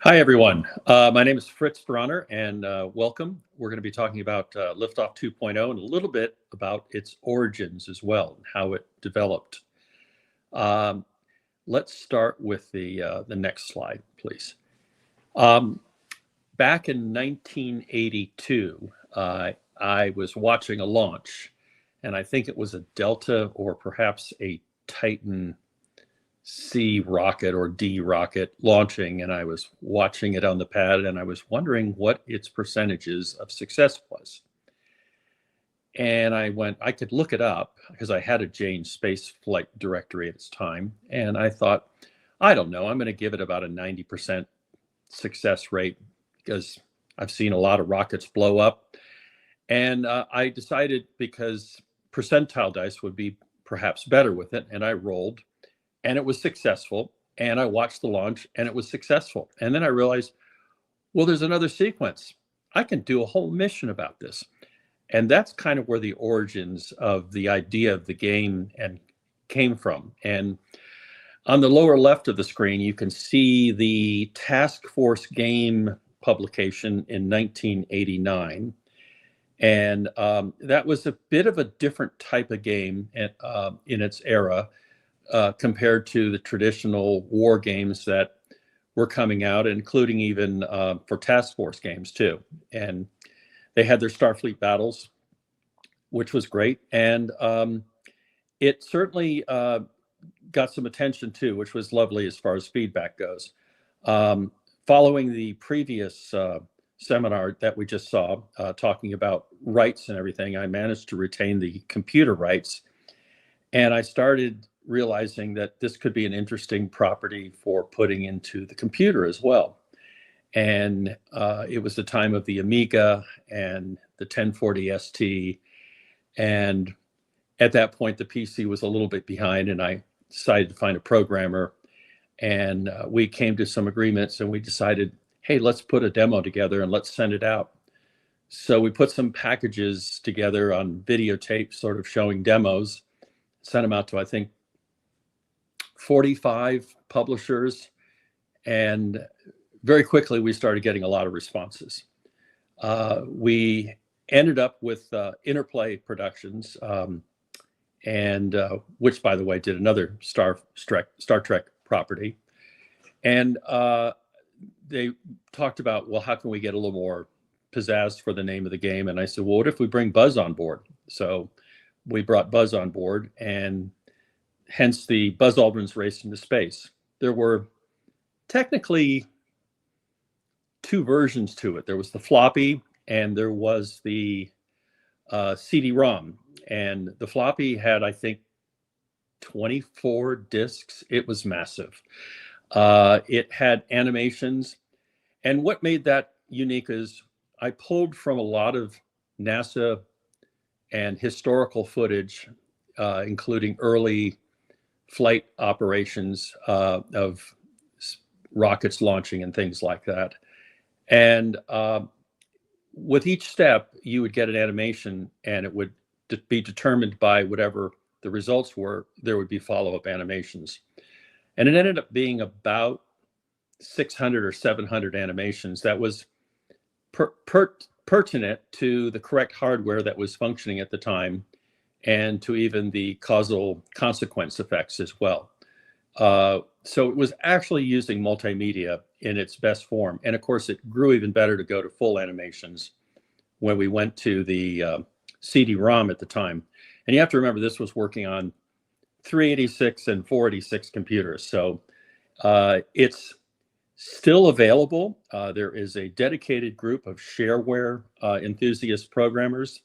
Hi, everyone. My name is Fritz Bonner, and welcome. We're going to be talking about Liftoff 2.0 and a little bit about its origins as well, and how it developed. Um, let's start with the next slide, please. Um, Back in 1982, I was watching a launch, and I think it was a Delta or perhaps a Titan C rocket or D rocket launching, and I was watching it on the pad, and I was wondering what its percentages of success was. And I could look it up because I had a Jane space flight directory at its time. And I thought, I don't know, I'm going to give it about a 90% success rate because I've seen a lot of rockets blow up. And I decided because percentile dice would be perhaps better with it. And I rolled and it was successful. And I watched the launch and it was successful. And then I realized, well, there's another sequence. I can do a whole mission about this. And that's kind of where the origins of the idea of the game and came from. And on the lower left of the screen, you can see the Task Force game publication in 1989. And that was a bit of a different type of game in its era compared to the traditional war games that were coming out, including even for task force games too. And they had their Starfleet battles, which was great. And it certainly got some attention too, which was lovely as far as feedback goes. Following the previous seminar that we just saw, talking about rights and everything, I managed to retain the computer rights. And I started realizing that this could be an interesting property for putting into the computer as well. And it was the time of the Amiga and the 1040 ST. And at that point, the PC was a little bit behind, and I decided to find a programmer. And we came to some agreements, and we decided, hey, let's put a demo together and let's send it out. So we put some packages together on videotape, sort of showing demos, sent them out to, I think, 45 publishers. And very quickly, we started getting a lot of responses. We ended up with Interplay Productions, and which, by the way, did another Star Trek property. And they talked about, well, how can we get a little more pizzazz for the name of the game? And I said, well, what if we bring Buzz on board? So we brought Buzz on board, and hence the Buzz Aldrin's Race into Space. There were technically two versions to it. There was the floppy and there was the CD-ROM. And the floppy had, I think, 24 discs. It was massive. It had animations. And what made that unique is I pulled from a lot of NASA and historical footage, including early flight operations of rockets launching and things like that. And with each step, you would get an animation, and it would be determined by whatever the results were. There would be follow-up animations. And it ended up being about 600 or 700 animations that was pertinent to the correct hardware that was functioning at the time, and to even the causal consequence effects as well. So it was actually using multimedia in its best form. And of course, it grew even better to go to full animations when we went to the CD-ROM at the time. And you have to remember, this was working on 386 and 486 computers. So it's still available. There is a dedicated group of shareware enthusiast programmers.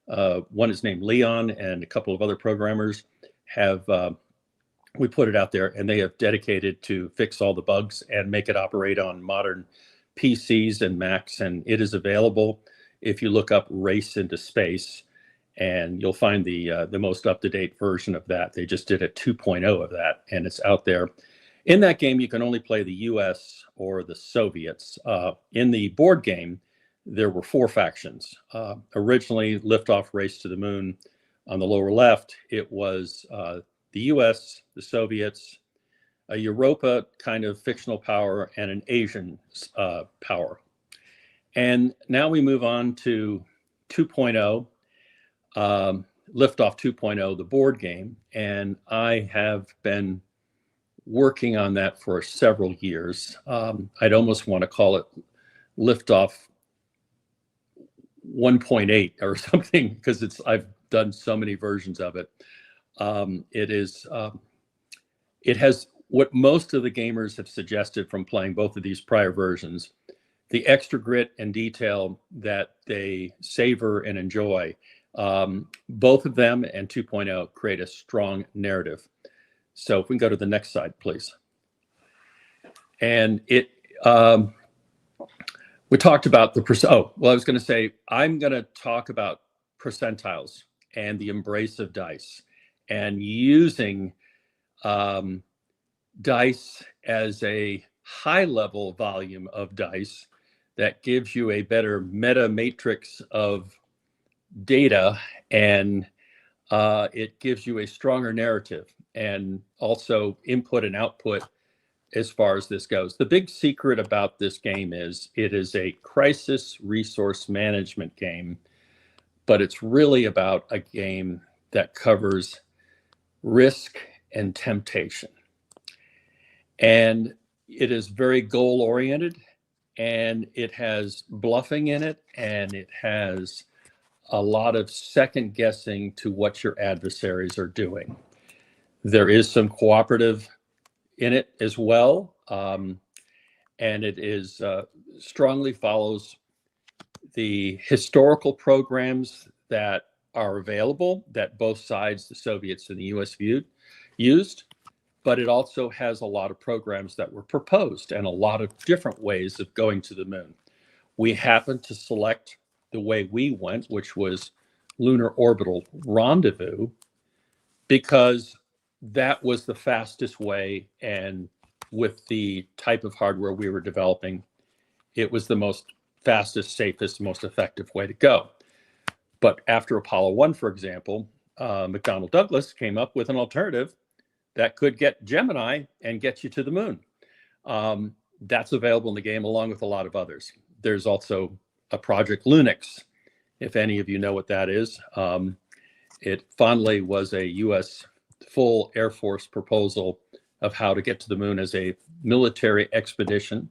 One is named Leon, and a couple of other programmers have, we put it out there, and they have dedicated to fix all the bugs and make it operate on modern PCs and Macs. And it is available if you look up Race into Space, and you'll find the most up-to-date version of that. They just did a 2.0 of that, and it's out there. In that game, you can only play the US or the Soviets. In the board game, there were four factions. Originally, Liftoff Race to the Moon. On the lower left, it was the US, the Soviets, a Europa kind of fictional power, and an Asian power. And now we move on to 2.0, Liftoff 2.0, the board game. And I have been working on that for several years. I'd almost want to call it Liftoff 1.8 or something, because I've done so many versions of it. It has what most of the gamers have suggested from playing both of these prior versions: the extra grit and detail that they savor and enjoy. Both of them and 2.0 create a strong narrative. So if we can go to the next slide, please. And we talked about I was going to say, I'm going to talk about percentiles and the embrace of dice, and using dice as a high level volume of dice that gives you a better meta matrix of data, and it gives you a stronger narrative, and also input and output as far as this goes. The big secret about this game is it is a crisis resource management game, but it's really about a game that covers risk and temptation. And it is very goal oriented, and it has bluffing in it, and it has a lot of second guessing to what your adversaries are doing. There is some cooperative in it as well, and it is strongly follows the historical programs that are available that both sides, the Soviets and the US, used, but it also has a lot of programs that were proposed and a lot of different ways of going to the moon. We happened to select the way we went, which was lunar orbital rendezvous, because that was the fastest way, and with the type of hardware we were developing, it was the most fastest, safest, most effective way to go. But after Apollo 1, for example, McDonnell Douglas came up with an alternative that could get Gemini and get you to the moon. That's available in the game, along with a lot of others. There's also a Project Lunix, if any of you know what that is. It fondly was a US full Air Force proposal of how to get to the moon as a military expedition.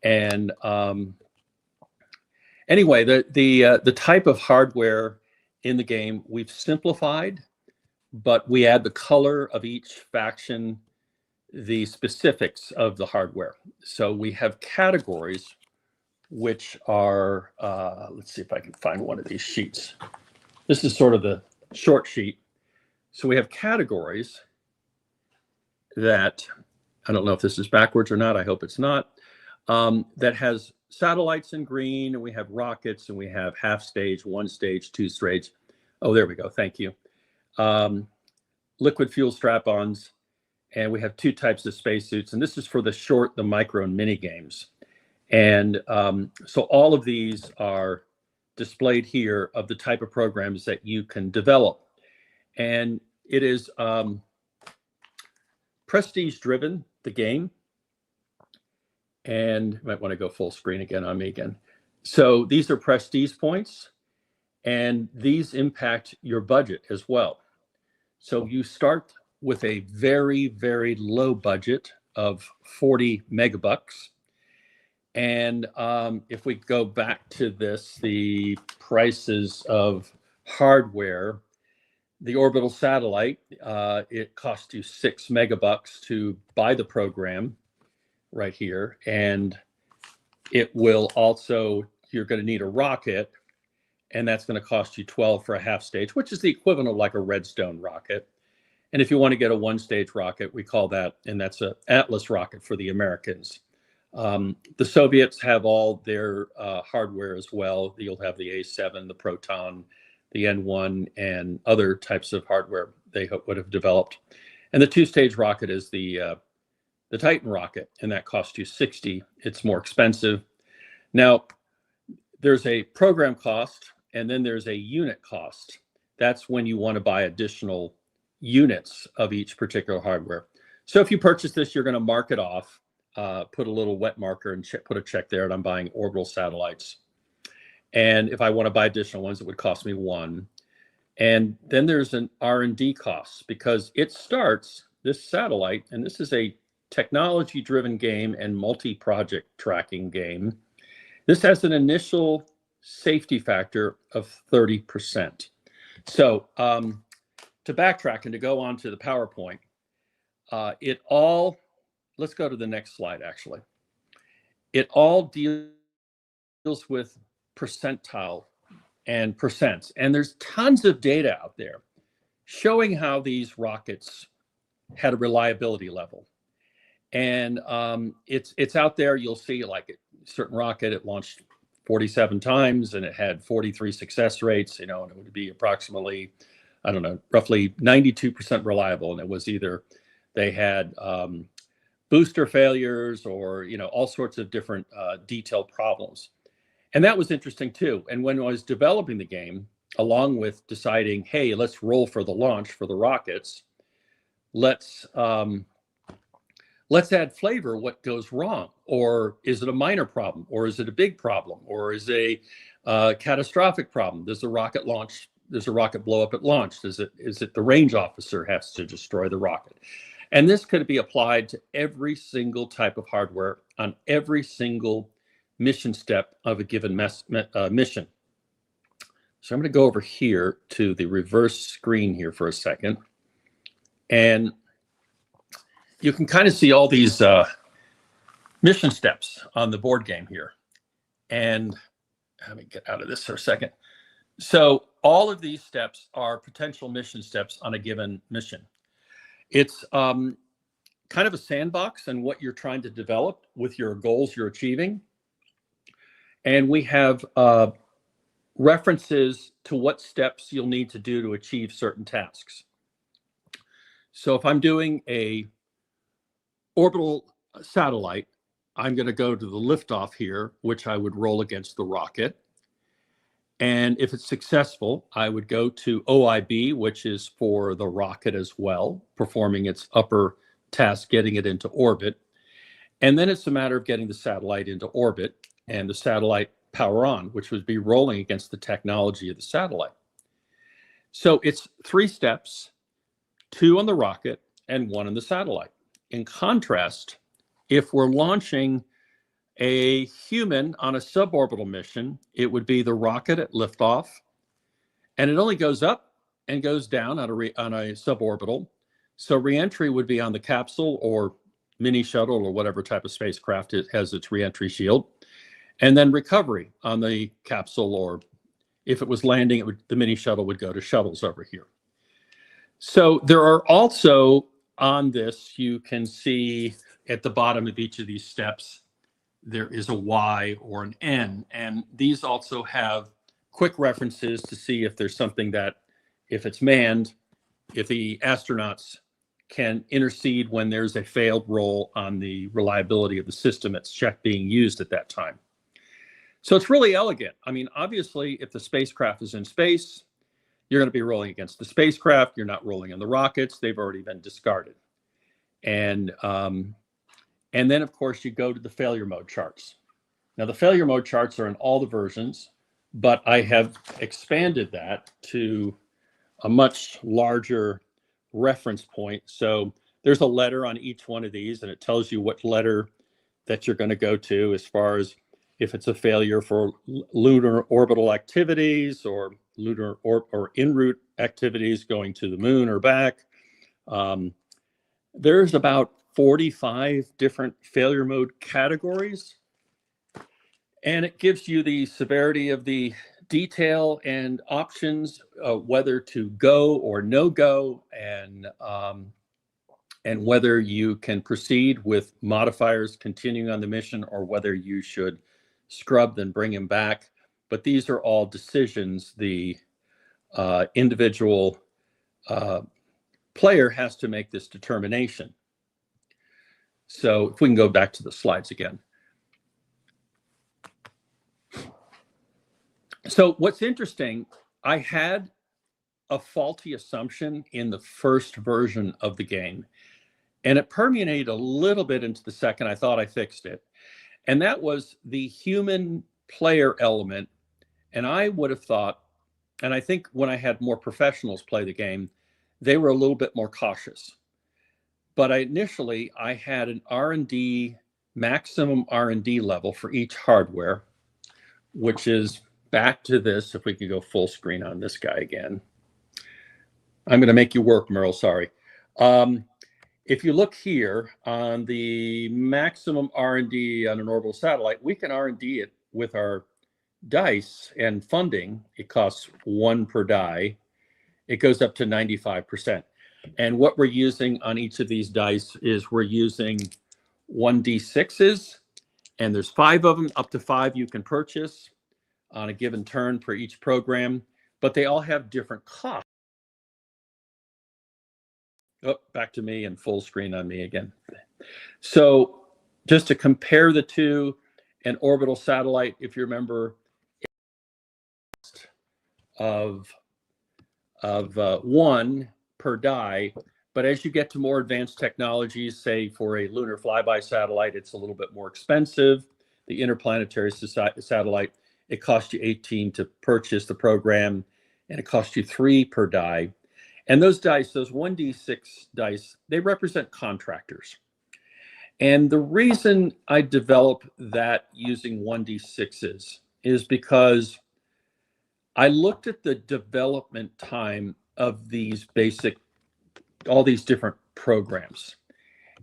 And anyway, the type of hardware in the game we've simplified, but we add the color of each faction, the specifics of the hardware. So we have categories, which are, let's see if I can find one of these sheets. This is sort of the short sheet. So we have categories that, I don't know if this is backwards or not, I hope it's not, that has satellites in green, and we have rockets, and we have half stage, one stage, two stage. Oh, there we go, thank you. Liquid fuel strap-ons, and we have two types of spacesuits, and this is for the short, the micro, and mini games. And so all of these are displayed here of the type of programs that you can develop. And it is prestige driven, the game. And you might want to go full screen again on me again. So these are prestige points, and these impact your budget as well. So you start with a very, very low budget of 40 megabucks. And if we go back to this, the prices of hardware, the orbital satellite, it costs you 6 megabucks to buy the program right here. And it will also, you're going to need a rocket, and that's going to cost you 12 for a half stage, which is the equivalent of like a Redstone rocket. And if you want to get a one stage rocket, we call that, and that's an Atlas rocket for the Americans. The Soviets have all their hardware as well. You'll have the A7, the Proton, the N1, and other types of hardware they would have developed. And the two-stage rocket is the Titan rocket, and that costs you 60. It's more expensive. Now, there's a program cost, and then there's a unit cost. That's when you want to buy additional units of each particular hardware. So if you purchase this, you're going to mark it off, put a little wet marker and put a check there, and I'm buying orbital satellites. And if I want to buy additional ones, it would cost me one. And then there's an R&D cost, because it starts, this satellite, and this is a technology-driven game and multi-project tracking game. This has an initial safety factor of 30%. So to backtrack and to go on to the PowerPoint, let's go to the next slide, actually. It all deals with percentile and percents. And there's tons of data out there showing how these rockets had a reliability level. And it's out there. You'll see, like, a certain rocket, it launched 47 times and it had 43 success rates, and it would be approximately, I don't know, roughly 92% reliable. And it was either they had booster failures or, all sorts of different detailed problems. And that was interesting too. And when I was developing the game, along with deciding, hey, let's roll for the launch for the rockets, let's add flavor. What goes wrong? Or is it a minor problem? Or is it a big problem? Or is it a catastrophic problem? Does the rocket launch? Does a rocket blow up at launch? Is it the range officer has to destroy the rocket? And this could be applied to every single type of hardware on every single mission step of a given mission. So I'm going to go over here to the reverse screen here for a second. And you can kind of see all these mission steps on the board game here. And let me get out of this for a second. So all of these steps are potential mission steps on a given mission. It's kind of a sandbox and what you're trying to develop with your goals you're achieving. And we have references to what steps you'll need to do to achieve certain tasks. So if I'm doing a orbital satellite, I'm going to go to the liftoff here, which I would roll against the rocket. And if it's successful, I would go to OIB, which is for the rocket as well, performing its upper task, getting it into orbit. And then it's a matter of getting the satellite into orbit and the satellite power on, which would be rolling against the technology of the satellite. So it's 3 steps, 2 on the rocket and 1 on the satellite. In contrast, if we're launching a human on a suborbital mission, it would be the rocket at liftoff, and it only goes up and goes down on a suborbital. So reentry would be on the capsule or mini shuttle or whatever type of spacecraft it has its reentry shield, and then recovery on the capsule, or if it was landing, the mini shuttle would go to shuttles over here. So there are also, on this, you can see at the bottom of each of these steps, there is a Y or an N. And these also have quick references to see if there's something that, if it's manned, if the astronauts can intercede when there's a failed roll on the reliability of the system that's being used at that time. So it's really elegant. I mean, obviously, if the spacecraft is in space, you're going to be rolling against the spacecraft. You're not rolling on the rockets. They've already been discarded. And then, of course, you go to the failure mode charts. Now, the failure mode charts are in all the versions, but I have expanded that to a much larger reference point. So there's a letter on each one of these, and it tells you what letter that you're going to go to as far as if it's a failure for lunar orbital activities or lunar or en route activities going to the moon or back. There's about 45 different failure mode categories, and it gives you the severity of the detail and options, whether to go or no go, and whether you can proceed with modifiers continuing on the mission or whether you should scrub then bring him back. But these are all decisions the individual player has to make this determination. So if we can go back to the slides again. So what's interesting, I had a faulty assumption in the first version of the game. And it permeated a little bit into the second. I thought I fixed it. And that was the human player element. And I would have thought, and I think when I had more professionals play the game, they were a little bit more cautious. But initially, I had an R&D, maximum R&D level for each hardware, which is back to this. If we could go full screen on this guy again. I'm going to make you work, Merle, sorry. If you look here on the maximum R&D on an orbital satellite, we can R&D it with our dice and funding. It costs 1 per die. It goes up to 95%. And what we're using on each of these dice is we're using 1d6s, and there's 5 of them, up to 5 you can purchase on a given turn for each program, but they all have different costs. Oh, back to me and full screen on me again. So just to compare the two, an orbital satellite, if you remember, of 1 per die. But as you get to more advanced technologies, say for a lunar flyby satellite, it's a little bit more expensive. The interplanetary satellite, it costs you 18 to purchase the program, and it costs you 3 per die. And those dice, those 1d6 dice, they represent contractors. And the reason I developed that using 1d6s is because I looked at the development time of these all these different programs.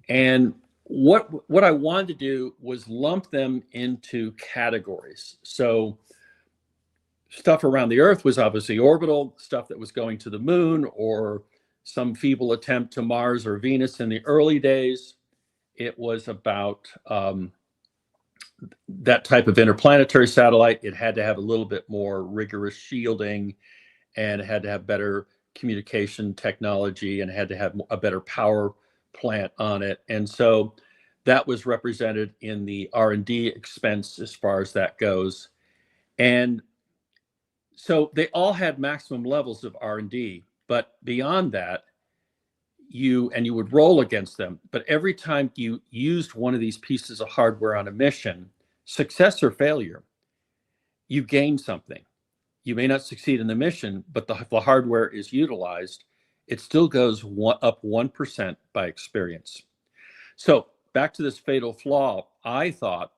And what I wanted to do was lump them into categories. So stuff around the Earth was obviously orbital, stuff that was going to the moon or some feeble attempt to Mars or Venus in the early days. It was about that type of interplanetary satellite. It had to have a little bit more rigorous shielding, and it had to have better communication technology, and it had to have a better power plant on it. And so that was represented in the R&D expense as far as that goes. And so they all had maximum levels of R&D, but beyond that, you would roll against them. But every time you used one of these pieces of hardware on a mission, success or failure, you gain something. You may not succeed in the mission, but the hardware is utilized. It still goes up 1% by experience. So back to this fatal flaw, I thought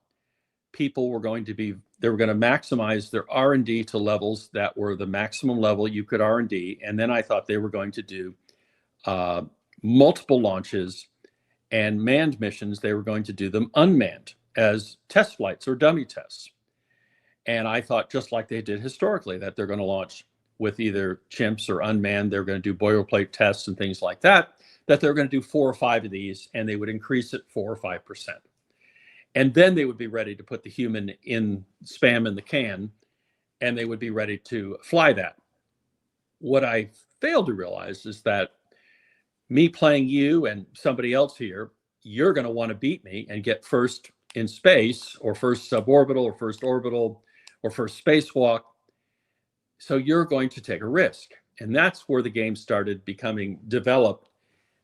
people were going to maximize their R&D to levels that were the maximum level you could R&D. And then I thought they were going to do multiple launches, and manned missions, they were going to do them unmanned as test flights or dummy tests. And I thought, just like they did historically, that they're going to launch with either chimps or unmanned. They're going to do boilerplate tests and things like that they're going to do 4 or 5 of these, and they would increase it 4 or 5%. And then they would be ready to put the human spam in the can, and they would be ready to fly that. What I failed to realize is that me playing you and somebody else here, you're going to want to beat me and get first in space, or first suborbital, or first orbital, or first spacewalk. So you're going to take a risk. And that's where the game started becoming developed,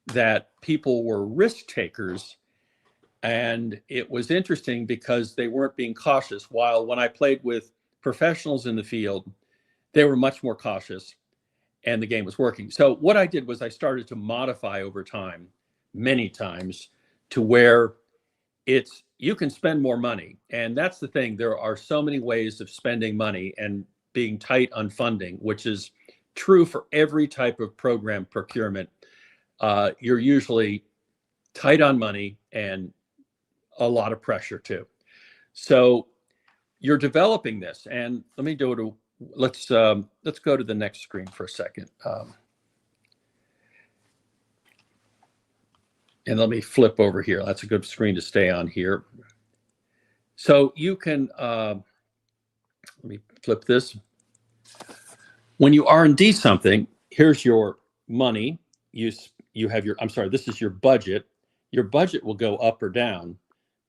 that people were risk takers. And it was interesting because they weren't being cautious. While when I played with professionals in the field, they were much more cautious, and the game was working. So what I did was I started to modify over time, many times, to where you can spend more money. And that's the thing. There are so many ways of spending money and being tight on funding, which is true for every type of program procurement. You're usually tight on money and a lot of pressure too. So you're developing this, and let me go to, let's go to the next screen for a second. And let me flip over here. That's a good screen to stay on here. So you can, let me flip this. When you R&D something, here's your money. You have your, I'm sorry, this is your budget. Your budget will go up or down,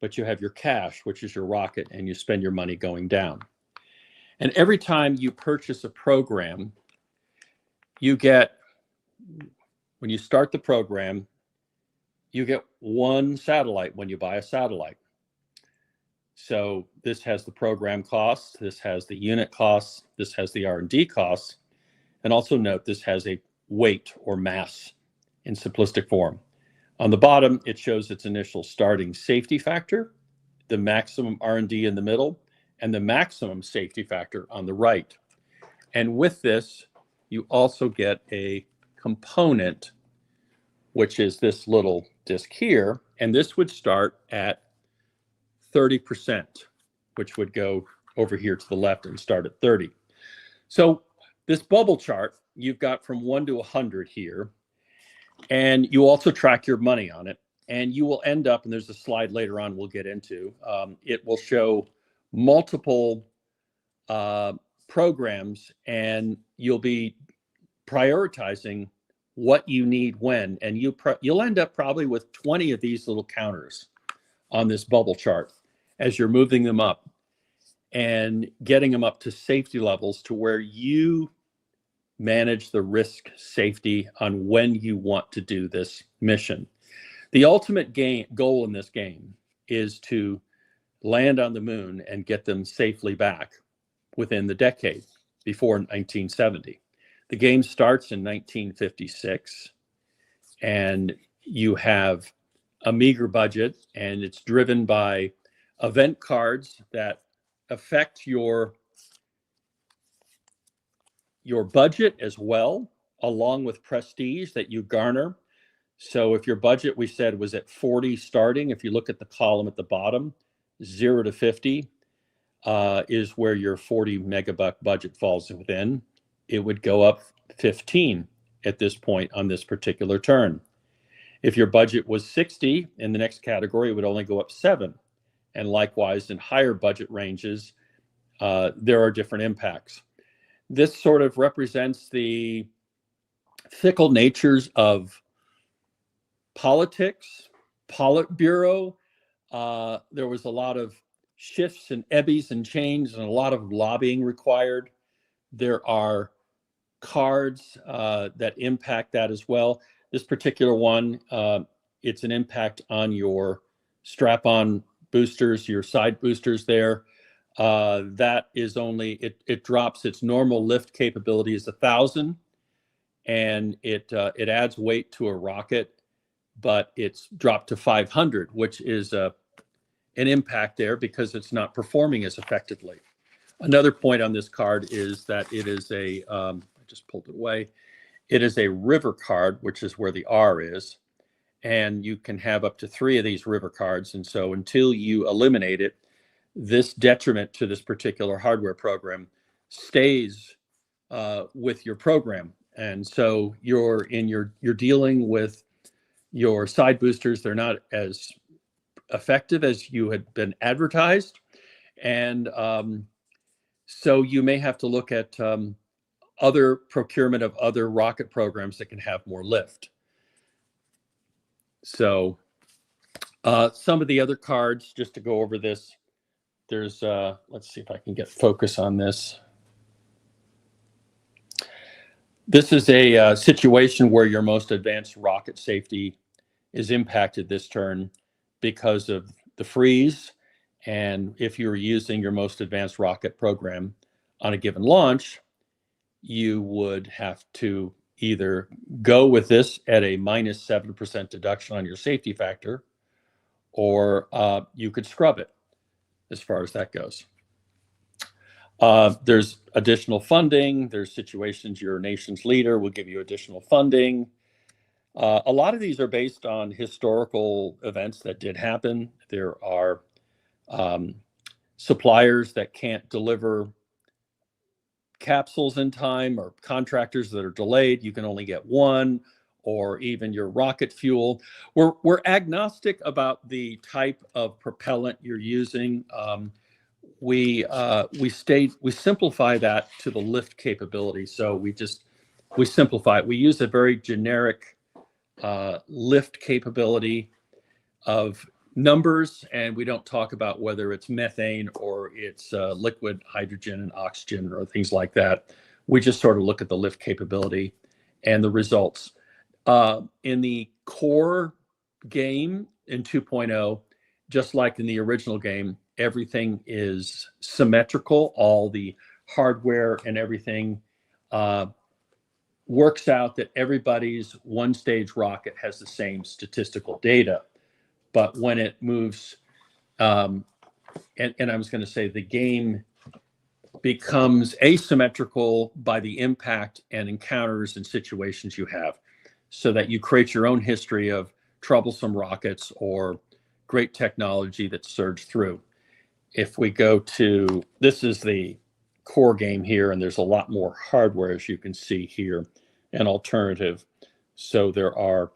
but you have your cash, which is your rocket, and you spend your money going down. And every time you purchase a program, you get, when you start the program, you get one satellite when you buy a satellite. So this has the program costs, this has the unit costs, this has the R&D costs, and also note this has a weight or mass in simplistic form. On the bottom, it shows its initial starting safety factor, the maximum R&D in the middle, and the maximum safety factor on the right. And with this, you also get a component, which is this little disc here, and this would start at 30%, which would go over here to the left and start at 30. So this bubble chart, you've got from 1 to 100 here, and you also track your money on it. And you will end up, and there's a slide later on we'll get into, it will show multiple programs, and you'll be prioritizing what you need when, and you'll end up probably with 20 of these little counters on this bubble chart as you're moving them up and getting them up to safety levels to where you manage the risk safety on when you want to do this mission. The ultimate goal in this game is to land on the moon and get them safely back within the decade before 1970. The game starts in 1956, and you have a meager budget, and it's driven by event cards that affect your budget as well, along with prestige that you garner. So if your budget, we said, was at 40 starting, if you look at the column at the bottom, 0 to 50 is where your 40 megabuck budget falls within. It would go up 15 at this point on this particular turn. If your budget was 60 in the next category, it would only go up 7. And likewise, in higher budget ranges, there are different impacts. This sort of represents the fickle natures of politics, Politburo. There was a lot of shifts and ebbies and changes and a lot of lobbying required. There are cards that impact that as well. This particular one, it's an impact on your strap-on boosters, your side boosters there. That is only, it drops its normal lift capability is 1,000, and it adds weight to a rocket, but it's dropped to 500, which is an impact there because it's not performing as effectively. Another point on this card is that it is a, I just pulled it away, it is a river card, which is where the R is, and you can have up to 3 of these river cards, and so until you eliminate it, this detriment to this particular hardware program stays with your program. And so you're dealing with your side boosters. They're not as effective as you had been advertised. And so you may have to look at other procurement of other rocket programs that can have more lift. So some of the other cards, just to go over this, there's, let's see if I can get focus on this. This is a situation where your most advanced rocket safety is impacted this turn because of the freeze. And if you're using your most advanced rocket program on a given launch, you would have to either go with this at a minus 7% deduction on your safety factor, or you could scrub it as far as that goes. There's additional funding. There's situations your nation's leader will give you additional funding. A lot of these are based on historical events that did happen. There are suppliers that can't deliver capsules in time, or contractors that are delayed. You can only get one, or even your rocket fuel. We're agnostic about the type of propellant you're using. We simplify that to the lift capability. So we simplify it. We use a very generic lift capability of numbers, and we don't talk about whether it's methane or it's liquid hydrogen and oxygen or things like that. We just sort of look at the lift capability and the results. In the core game in 2.0, just like in the original game, everything is symmetrical. All the hardware and everything works out that everybody's one-stage rocket has the same statistical data. But when it moves, and I was going to say the game becomes asymmetrical by the impact and encounters and situations you have, so that you create your own history of troublesome rockets or great technology that surged through. If we go to, this is the core game here, and there's a lot more hardware, as you can see here, an alternative. So there are,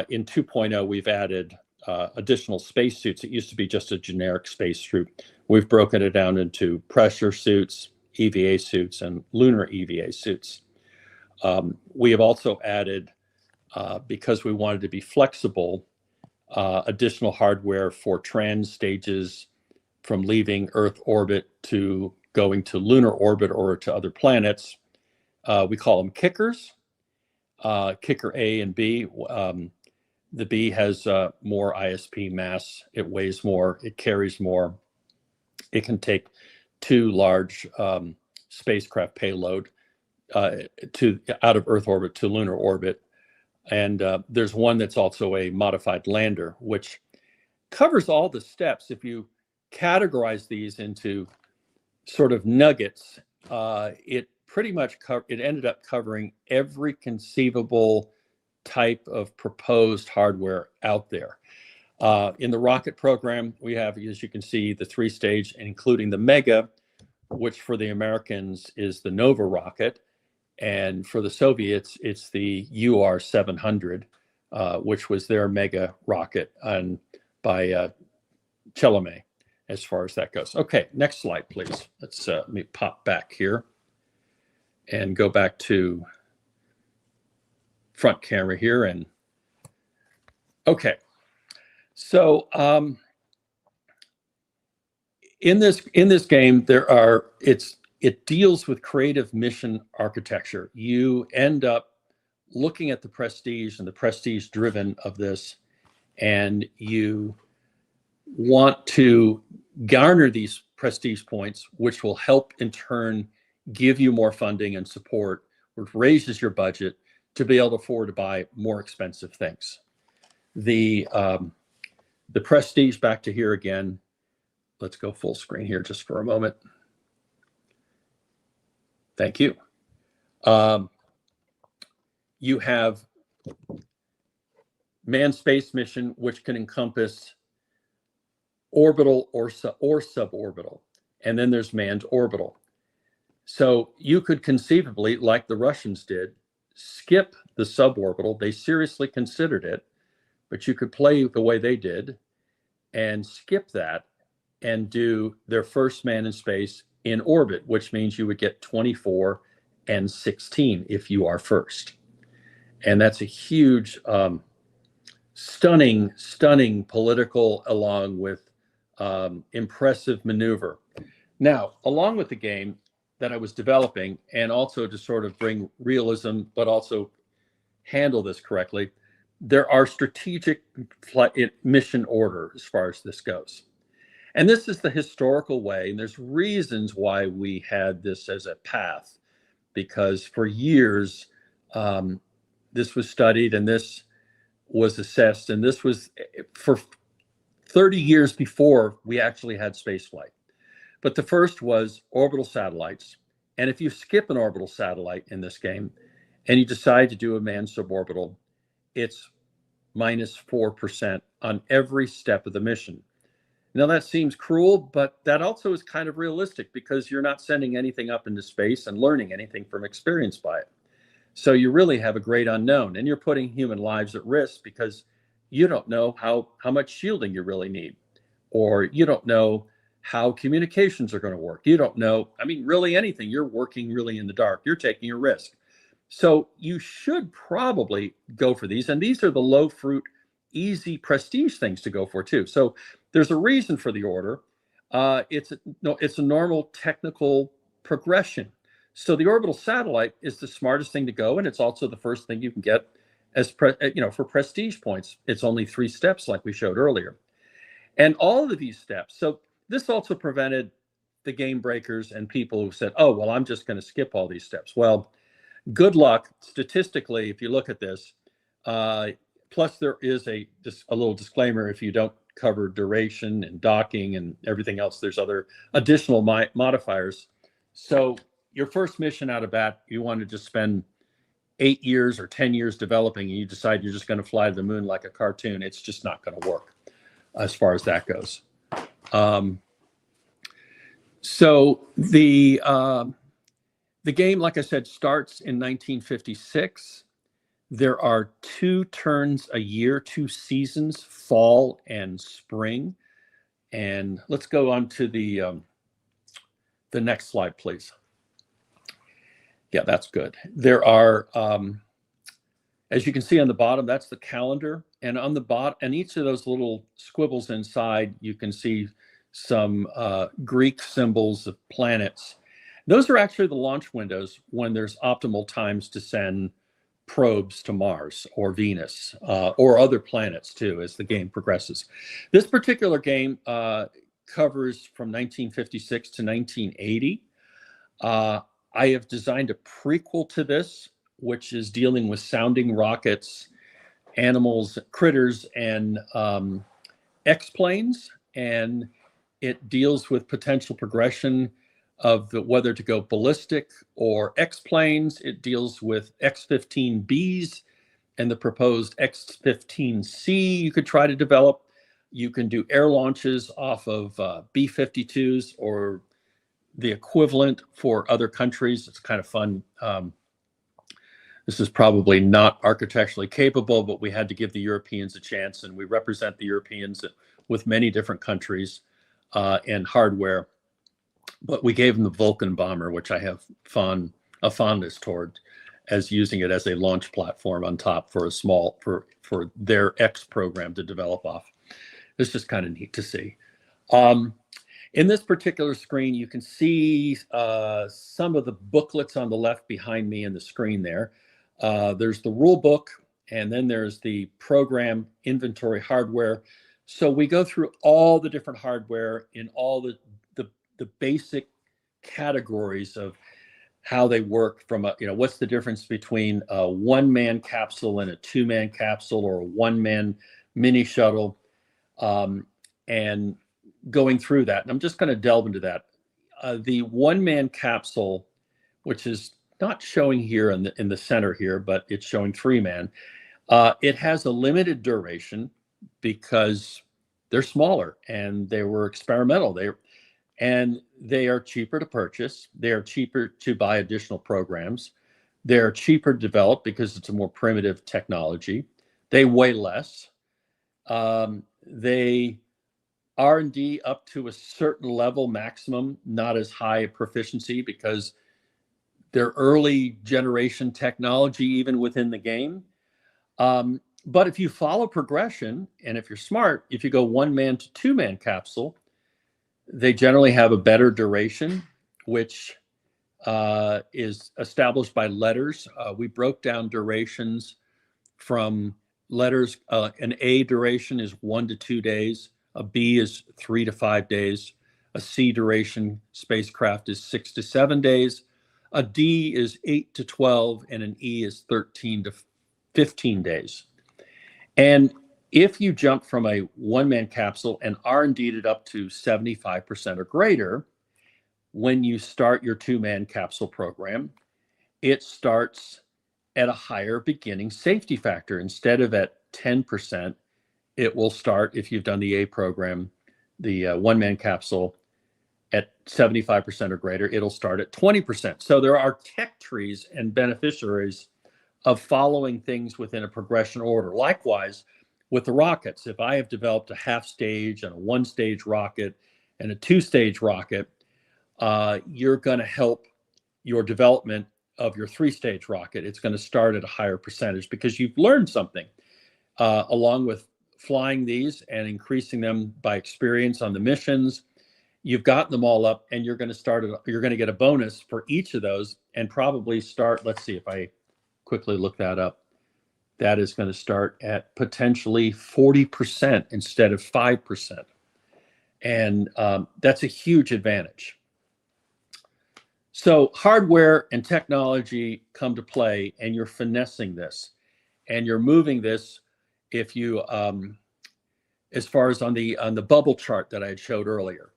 in 2.0, we've added additional spacesuits. It used to be just a generic spacesuit. We've broken it down into pressure suits, EVA suits, and lunar EVA suits. We have also added, because we wanted to be flexible, additional hardware for trans stages from leaving Earth orbit to going to lunar orbit or to other planets. We call them kickers, kicker A and B. The B has more ISP mass. It weighs more. It carries more. It can take 2 large spacecraft payload out of Earth orbit to lunar orbit. And there's one that's also a modified lander, which covers all the steps. If you categorize these into sort of nuggets, it pretty much it ended up covering every conceivable type of proposed hardware out there. In the rocket program, we have, as you can see, the 3-stage, including the Mega, which for the Americans is the Nova rocket. And for the Soviets, it's the UR-700, which was their Mega rocket by Chelomey, as far as that goes. Okay, next slide, please. Let me pop back here and go back to front camera here. And okay, so in this game, it deals with creative mission architecture. You end up looking at the prestige and the prestige driven of this, and you want to garner these prestige points, which will help in turn give you more funding and support, which raises your budget to be able to afford to buy more expensive things. The prestige, back to here again. Let's go full screen here just for a moment. Thank you. You have manned space mission, which can encompass orbital or suborbital. And then there's manned orbital. So you could conceivably, like the Russians did, skip the suborbital. They seriously considered it, but you could play the way they did and skip that and do their first man in space in orbit, which means you would get 24 and 16 if you are first. And that's a huge, stunning political, along with impressive maneuver. Now, along with the game that I was developing, and also to sort of bring realism, but also handle this correctly, there are strategic mission order as far as this goes. And this is the historical way, and there's reasons why we had this as a path, because for years, this was studied and this was assessed, and this was for 30 years before we actually had spaceflight. But the first was orbital satellites. And if you skip an orbital satellite in this game and you decide to do a manned suborbital, it's minus 4% on every step of the mission. Now that seems cruel, but that also is kind of realistic, because you're not sending anything up into space and learning anything from experience by it. So you really have a great unknown, and you're putting human lives at risk because you don't know how much shielding you really need, or you don't know how communications are going to work. You don't know, I mean, really anything. You're working really in the dark. You're taking a risk. So you should probably go for these. And these are the low fruit, easy prestige things to go for too. So there's a reason for the order. It's a normal technical progression. So the orbital satellite is the smartest thing to go, and it's also the first thing you can get for prestige points, it's only 3 steps like we showed earlier. And all of these steps, so this also prevented the game breakers and people who said, oh, well, I'm just going to skip all these steps. Well, good luck. Statistically, if you look at this, plus there is just a little disclaimer, if you don't cover duration and docking and everything else, there's other additional modifiers. So your first mission out of bat, you want to just spend 8 years or 10 years developing, and you decide you're just going to fly to the moon like a cartoon, it's just not going to work as far as that goes. So the game, like I said, starts in 1956. There are 2 turns a year, 2 seasons, fall and spring. And let's go on to the next slide, please. Yeah, that's good. There are, as you can see on the bottom, that's the calendar. And on the bottom, and each of those little squibbles inside, you can see some Greek symbols of planets. Those are actually the launch windows when there's optimal times to send probes to Mars or Venus or other planets too as the game progresses. This particular game covers from 1956 to 1980. I have designed a prequel to this, which is dealing with sounding rockets, animals, critters, and X-planes, and it deals with potential progression of whether to go ballistic or X-planes. It deals with X-15Bs and the proposed X-15C you could try to develop. You can do air launches off of B-52s or the equivalent for other countries. It's kind of fun. This is probably not architecturally capable, but we had to give the Europeans a chance, and we represent the Europeans with many different countries and hardware. But we gave them the Vulcan bomber, which I have a fondness toward, as using it as a launch platform on top for for their X program to develop off. It's just kind of neat to see. In this particular screen, you can see some of the booklets on the left behind me in the screen there. There's the rule book, and then there's the program inventory hardware. So we go through all the different hardware in all the basic categories of how they work from what's the difference between a 1-man capsule and a 2-man capsule, or a 1-man mini shuttle, and going through that. And I'm just going to delve into that. The 1-man capsule, which is not showing here in the center here, but it's showing 3-man. It has a limited duration because they're smaller and they were experimental. They are cheaper to purchase. They are cheaper to buy additional programs. They're cheaper to develop because it's a more primitive technology. They weigh less. They R&D up to a certain level maximum, not as high proficiency because they're early generation technology even within the game. But if you follow progression, and if you're smart, if you go 1-man to 2-man capsule, they generally have a better duration, which is established by letters. We broke down durations from letters. An A duration is 1 to 2 days. A B is 3 to 5 days. A C duration spacecraft is 6 to 7 days. A D is 8 to 12, and an E is 13 to 15 days. And if you jump from a 1-man capsule and R&D'd it up to 75% or greater, when you start your 2-man capsule program, it starts at a higher beginning safety factor. Instead of at 10%, it will start, if you've done the A program, the 1-man capsule, at 75% or greater, it'll start at 20%. So there are tech trees and beneficiaries of following things within a progression order. Likewise, with the rockets, if I have developed a half-stage and a 1-stage rocket and a 2-stage rocket, you're going to help your development of your 3-stage rocket. It's going to start at a higher percentage because you've learned something along with flying these and increasing them by experience on the missions. You've gotten them all up, and you're going to get a bonus for each of those, and probably start. Let's see if I quickly look that up. that is going to start at potentially 40% instead of 5%. And that's a huge advantage. So hardware and technology come to play, and you're finessing this, and you're moving this. If you, as far as on the bubble chart that I had showed earlier,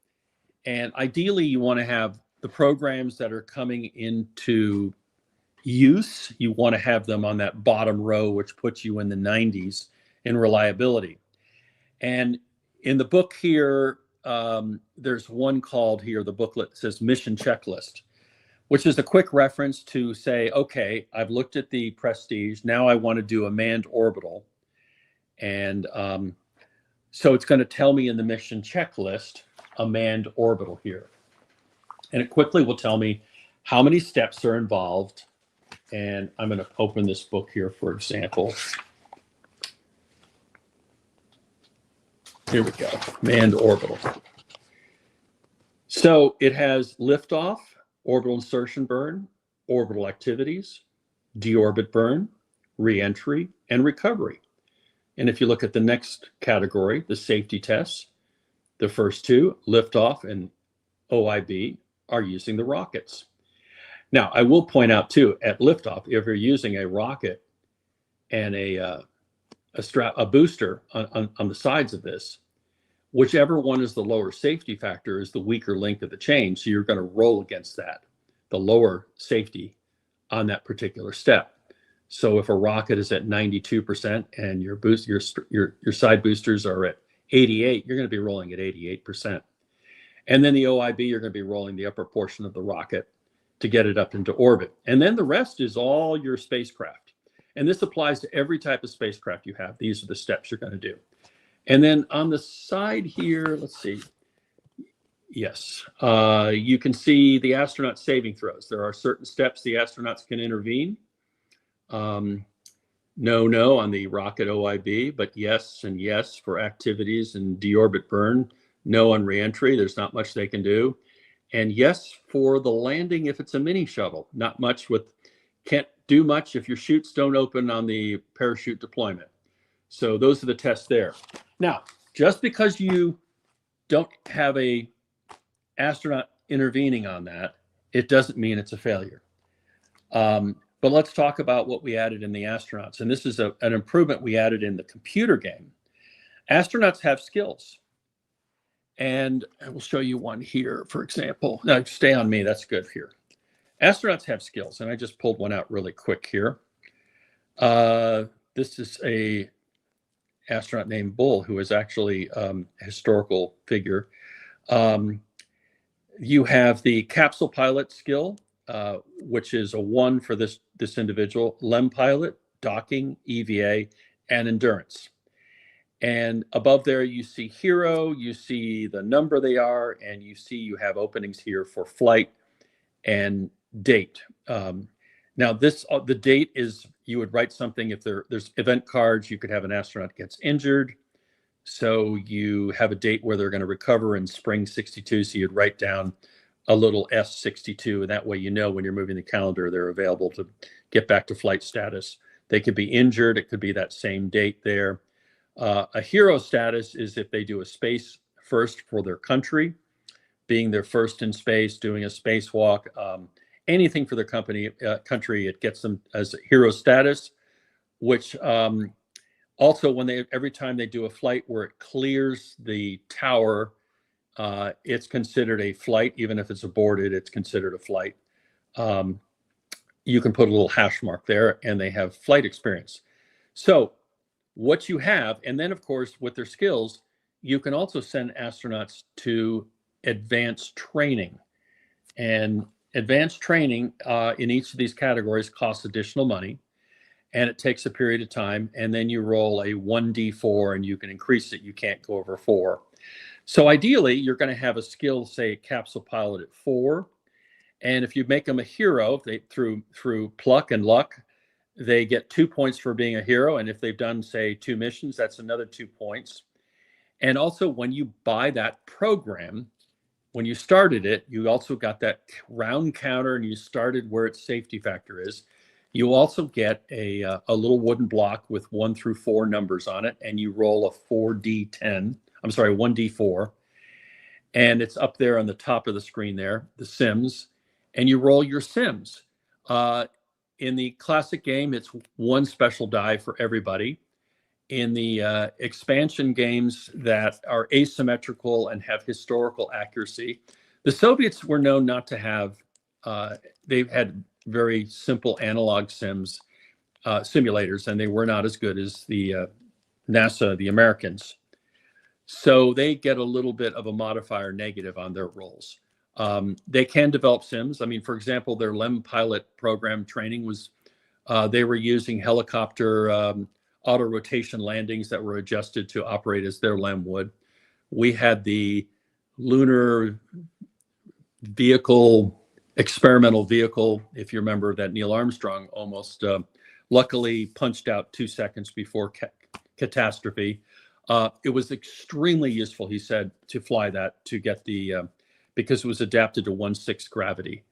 and ideally you want to have the programs that are coming into use. You want to have them on that bottom row, which puts you in the 90s in reliability. And in the book here, there's one called here, the booklet says Mission Checklist, which is a quick reference to say, okay, I've looked at the Prestige. Now I want to do a manned orbital. And so it's going to tell me in the mission checklist, a manned orbital here. And it quickly will tell me how many steps are involved. And I'm going to open this book here, for example. Here we go, manned orbital. So it has liftoff, orbital insertion burn, orbital activities, deorbit burn, reentry, and recovery. And if you look at the next category, the safety tests, the first two, liftoff and OIB, are using the rockets. Now, I will point out too, at liftoff, if you're using a rocket and a booster on the sides of this, whichever one is the lower safety factor is the weaker link of the chain. So you're going to roll against that, the lower safety on that particular step. So if a rocket is at 92% and your side boosters are at 88, you're going to be rolling at 88%. And then the OIB, you're going to be rolling the upper portion of the rocket to get it up into orbit. And then the rest is all your spacecraft. And this applies to every type of spacecraft you have. These are the steps you're going to do. And then on the side here, let's see. Yes, you can see the astronaut saving throws. There are certain steps the astronauts can intervene. No on the rocket OIB, but yes and yes for activities and deorbit burn. No on reentry, there's not much they can do. And yes for the landing if it's a mini shuttle. Not much can't do much if your chutes don't open on the parachute deployment. So those are the tests there. Now, just because you don't have a astronaut intervening on that, it doesn't mean it's a failure. But let's talk about what we added in the astronauts. And this is an improvement we added in the computer game. Astronauts have skills. And I will show you one here, for example. Now, stay on me. That's good here. Astronauts have skills. And I just pulled one out really quick here. This is a astronaut named Bull, who is actually a historical figure. You have the capsule pilot skill, which is a 1 for this individual, LEM pilot, docking, EVA, and endurance. And above there, you see hero, you see the number they are, and you see you have openings here for flight and date. Now, the date is, you would write something if there's event cards. You could have an astronaut gets injured. So you have a date where they're going to recover in spring 62. So you'd write down a little S62, and that way you know when you're moving the calendar, they're available to get back to flight status. They could be injured. It could be that same date there. A hero status is if they do a space first for their country, being their first in space, doing a spacewalk, anything for their country, it gets them as a hero status, which also every time they do a flight where it clears the tower, it's considered a flight. Even if it's aborted, it's considered a flight. You can put a little hash mark there and they have flight experience. So what you have, and then of course with their skills, you can also send astronauts to advanced training. And advanced training in each of these categories costs additional money, and it takes a period of time, and then you roll a 1d4 and you can increase it. You can't go over 4. So ideally, you're going to have a skill, say, capsule pilot at 4. And if you make them a hero, through pluck and luck, they get 2 points for being a hero. And if they've done, say, 2 missions, that's another 2 points. And also, when you buy that program, when you started it, you also got that round counter and you started where its safety factor is. You also get a little wooden block with 1 through 4 numbers on it, and you roll a 4d10. I'm sorry, 1d4, and it's up there on the top of the screen there, the Sims, and you roll your Sims. In the classic game, it's 1 special die for everybody. In the expansion games that are asymmetrical and have historical accuracy, the Soviets were known not to have, they've had very simple analog simulators, and they were not as good as the NASA, the Americans. So they get a little bit of a modifier negative on their rolls. They can develop sims. I mean, for example, their LEM pilot program training was, they were using helicopter auto rotation landings that were adjusted to operate as their LEM would. We had the lunar vehicle, experimental vehicle, if you remember, that Neil Armstrong almost luckily punched out 2 seconds before catastrophe. It was extremely useful, he said, to fly that, to get the, because it was adapted to 1/6 gravity.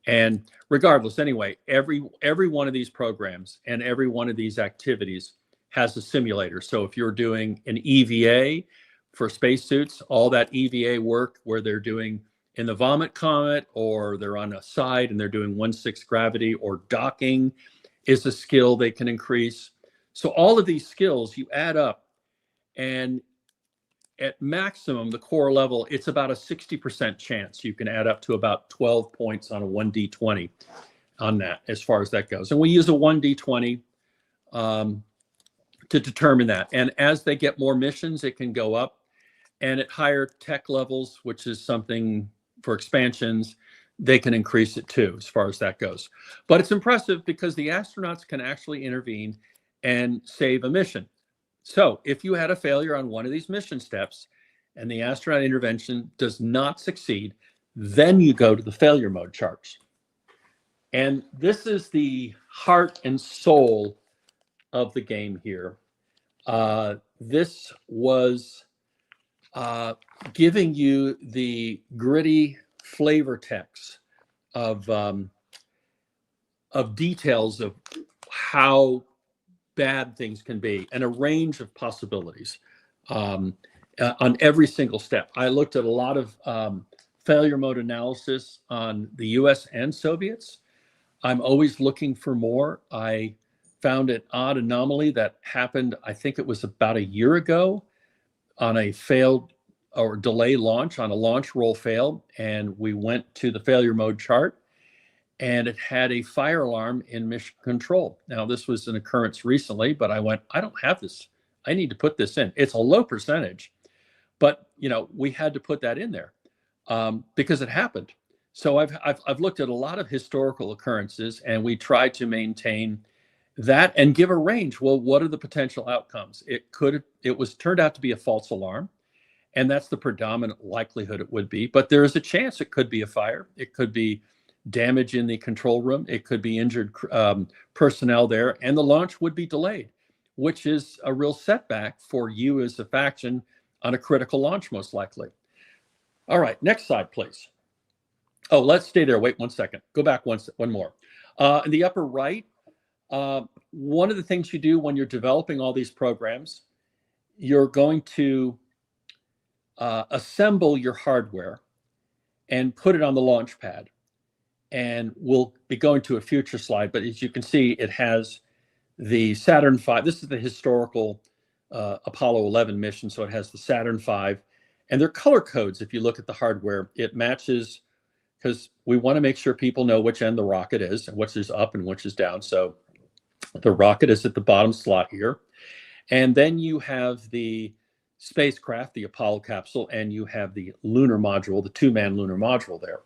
And regardless, anyway, every one of these programs and every one of these activities has a simulator. So if you're doing an EVA for spacesuits, all that EVA work where they're doing in the Vomit Comet, or they're on a side and they're doing 1/6 gravity, or docking is a skill they can increase. So all of these skills you add up, and at maximum, the core level, it's about a 60% chance you can add up to about 12 points on a 1d20 on that, as far as that goes. And we use a 1d20 to determine that. And as they get more missions, it can go up. And at higher tech levels, which is something for expansions, they can increase it too, as far as that goes. But it's impressive because the astronauts can actually intervene and save a mission. So if you had a failure on one of these mission steps and the astronaut intervention does not succeed, then you go to the failure mode charts. And this is the heart and soul of the game here. This was giving you the gritty flavor text of details of how bad things can be, and a range of possibilities on every single step. I looked at a lot of failure mode analysis on the US and Soviets. I'm always looking for more. I found an odd anomaly that happened, I think it was about a year ago, on a failed or delay launch, on a launch roll failed, and we went to the failure mode chart, and it had a fire alarm in mission control. Now, this was an occurrence recently, but I went, I don't have this. I need to put this in. It's a low percentage, but we had to put that in there because it happened. So I've looked at a lot of historical occurrences, and we tried to maintain that and give a range. Well, what are the potential outcomes? It turned out to be a false alarm, and that's the predominant likelihood it would be. But there is a chance it could be a fire. It could be damage in the control room. It could be injured personnel there, and the launch would be delayed, which is a real setback for you as a faction on a critical launch, most likely. All right, next slide, please. Oh, let's stay there. Wait 1 second. Go back one more. In the upper right, one of the things you do when you're developing all these programs, you're going to assemble your hardware and put it on the launch pad. And we'll be going to a future slide, but as you can see, it has the Saturn V. This is the historical Apollo 11 mission, so it has the Saturn V. And they're color codes. If you look at the hardware, it matches, because we want to make sure people know which end the rocket is and which is up and which is down. So the rocket is at the bottom slot here. And then you have the spacecraft, the Apollo capsule, and you have the lunar module, the 2-man lunar module there.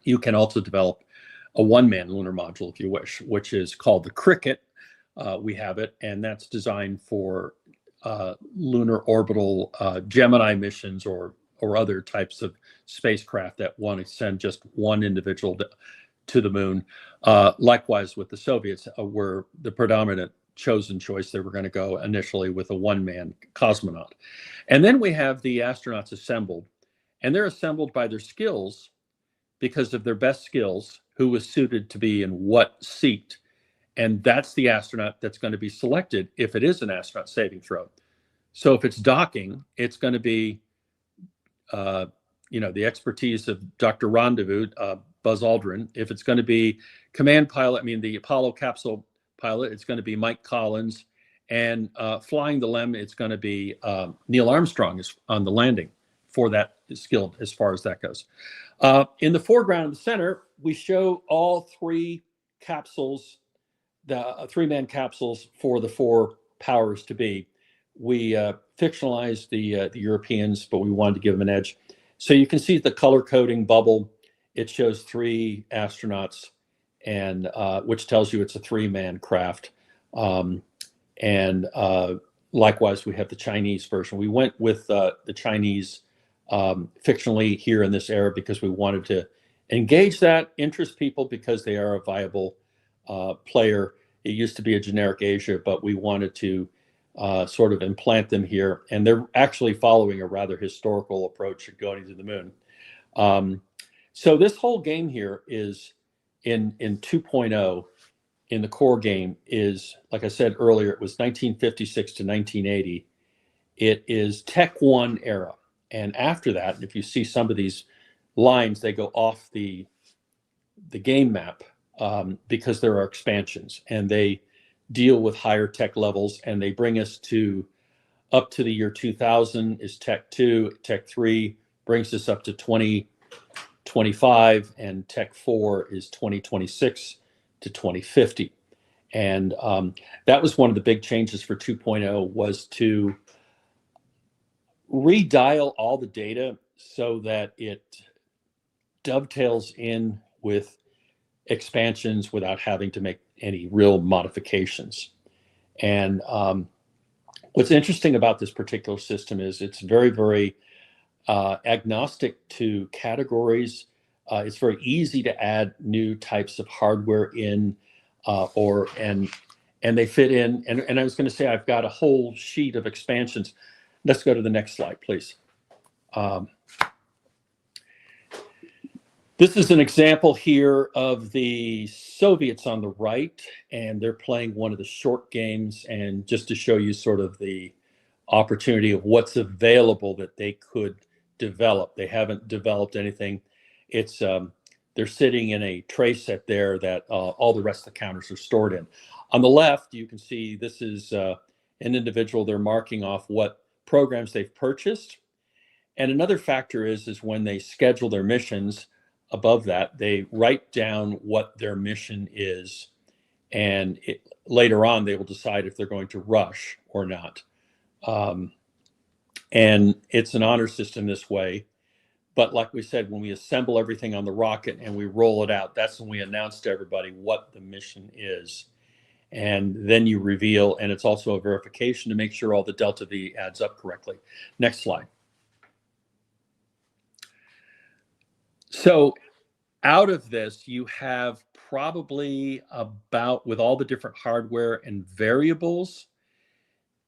You can also develop a 1-man lunar module if you wish, which is called the Cricket. We have it, and that's designed for lunar orbital Gemini missions or other types of spacecraft that want to send just one individual to the moon. Likewise with the Soviets, were the predominant chosen choice. They were going to go initially with a 1-man cosmonaut. And then we have the astronauts assembled, and they're assembled by their skills, because of their best skills, who was suited to be in what seat. And that's the astronaut that's going to be selected if it is an astronaut saving throw. So if it's docking, it's going to be, the expertise of Dr. Rendezvous, Buzz Aldrin. If it's going to be command pilot, the Apollo capsule pilot, it's going to be Mike Collins. And flying the LEM, it's going to be Neil Armstrong is on the landing for that, is skilled as far as that goes. In the foreground in the center, we show all three capsules, the three-man capsules for the four powers to be. We fictionalized the Europeans, but we wanted to give them an edge. So you can see the color coding bubble. It shows three astronauts, and which tells you it's a three-man craft. And likewise, we have the Chinese version. We went with the Chinese fictionally here in this era because we wanted to engage that, interest people because they are a viable player. It used to be a generic Asia, but we wanted to sort of implant them here. And they're actually following a rather historical approach to going to the moon. So this whole game here is in 2.0. In the core game is, like I said earlier, it was 1956 to 1980. It is Tech 1 era. And after that, if you see some of these lines, they go off the game map because there are expansions and they deal with higher tech levels, and they bring us to up to the year 2000 is Tech 2. Tech 3 brings us up to 2025, and Tech 4 is 2026 to 2050. And that was one of the big changes for 2.0, was to redial all the data so that it dovetails in with expansions without having to make any real modifications. And what's interesting about this particular system is it's very, very agnostic to categories. It's very easy to add new types of hardware in, and they fit in. And I was going to say I've got a whole sheet of expansions. Let's go to the next slide, please. This is an example here of the Soviets on the right, and they're playing one of the short games. And just to show you sort of the opportunity of what's available that they could develop. They haven't developed anything. It's they're sitting in a tray set there that all the rest of the counters are stored in. On the left, you can see this is an individual. They're marking off what programs they've purchased. And another factor is when they schedule their missions, above that, they write down what their mission is. And later on, they will decide if they're going to rush or not. And it's an honor system this way. But like we said, when we assemble everything on the rocket and we roll it out, that's when we announce to everybody what the mission is. And then you reveal, and it's also a verification to make sure all the delta V adds up correctly. Next slide. So out of this, you have probably about, with all the different hardware and variables,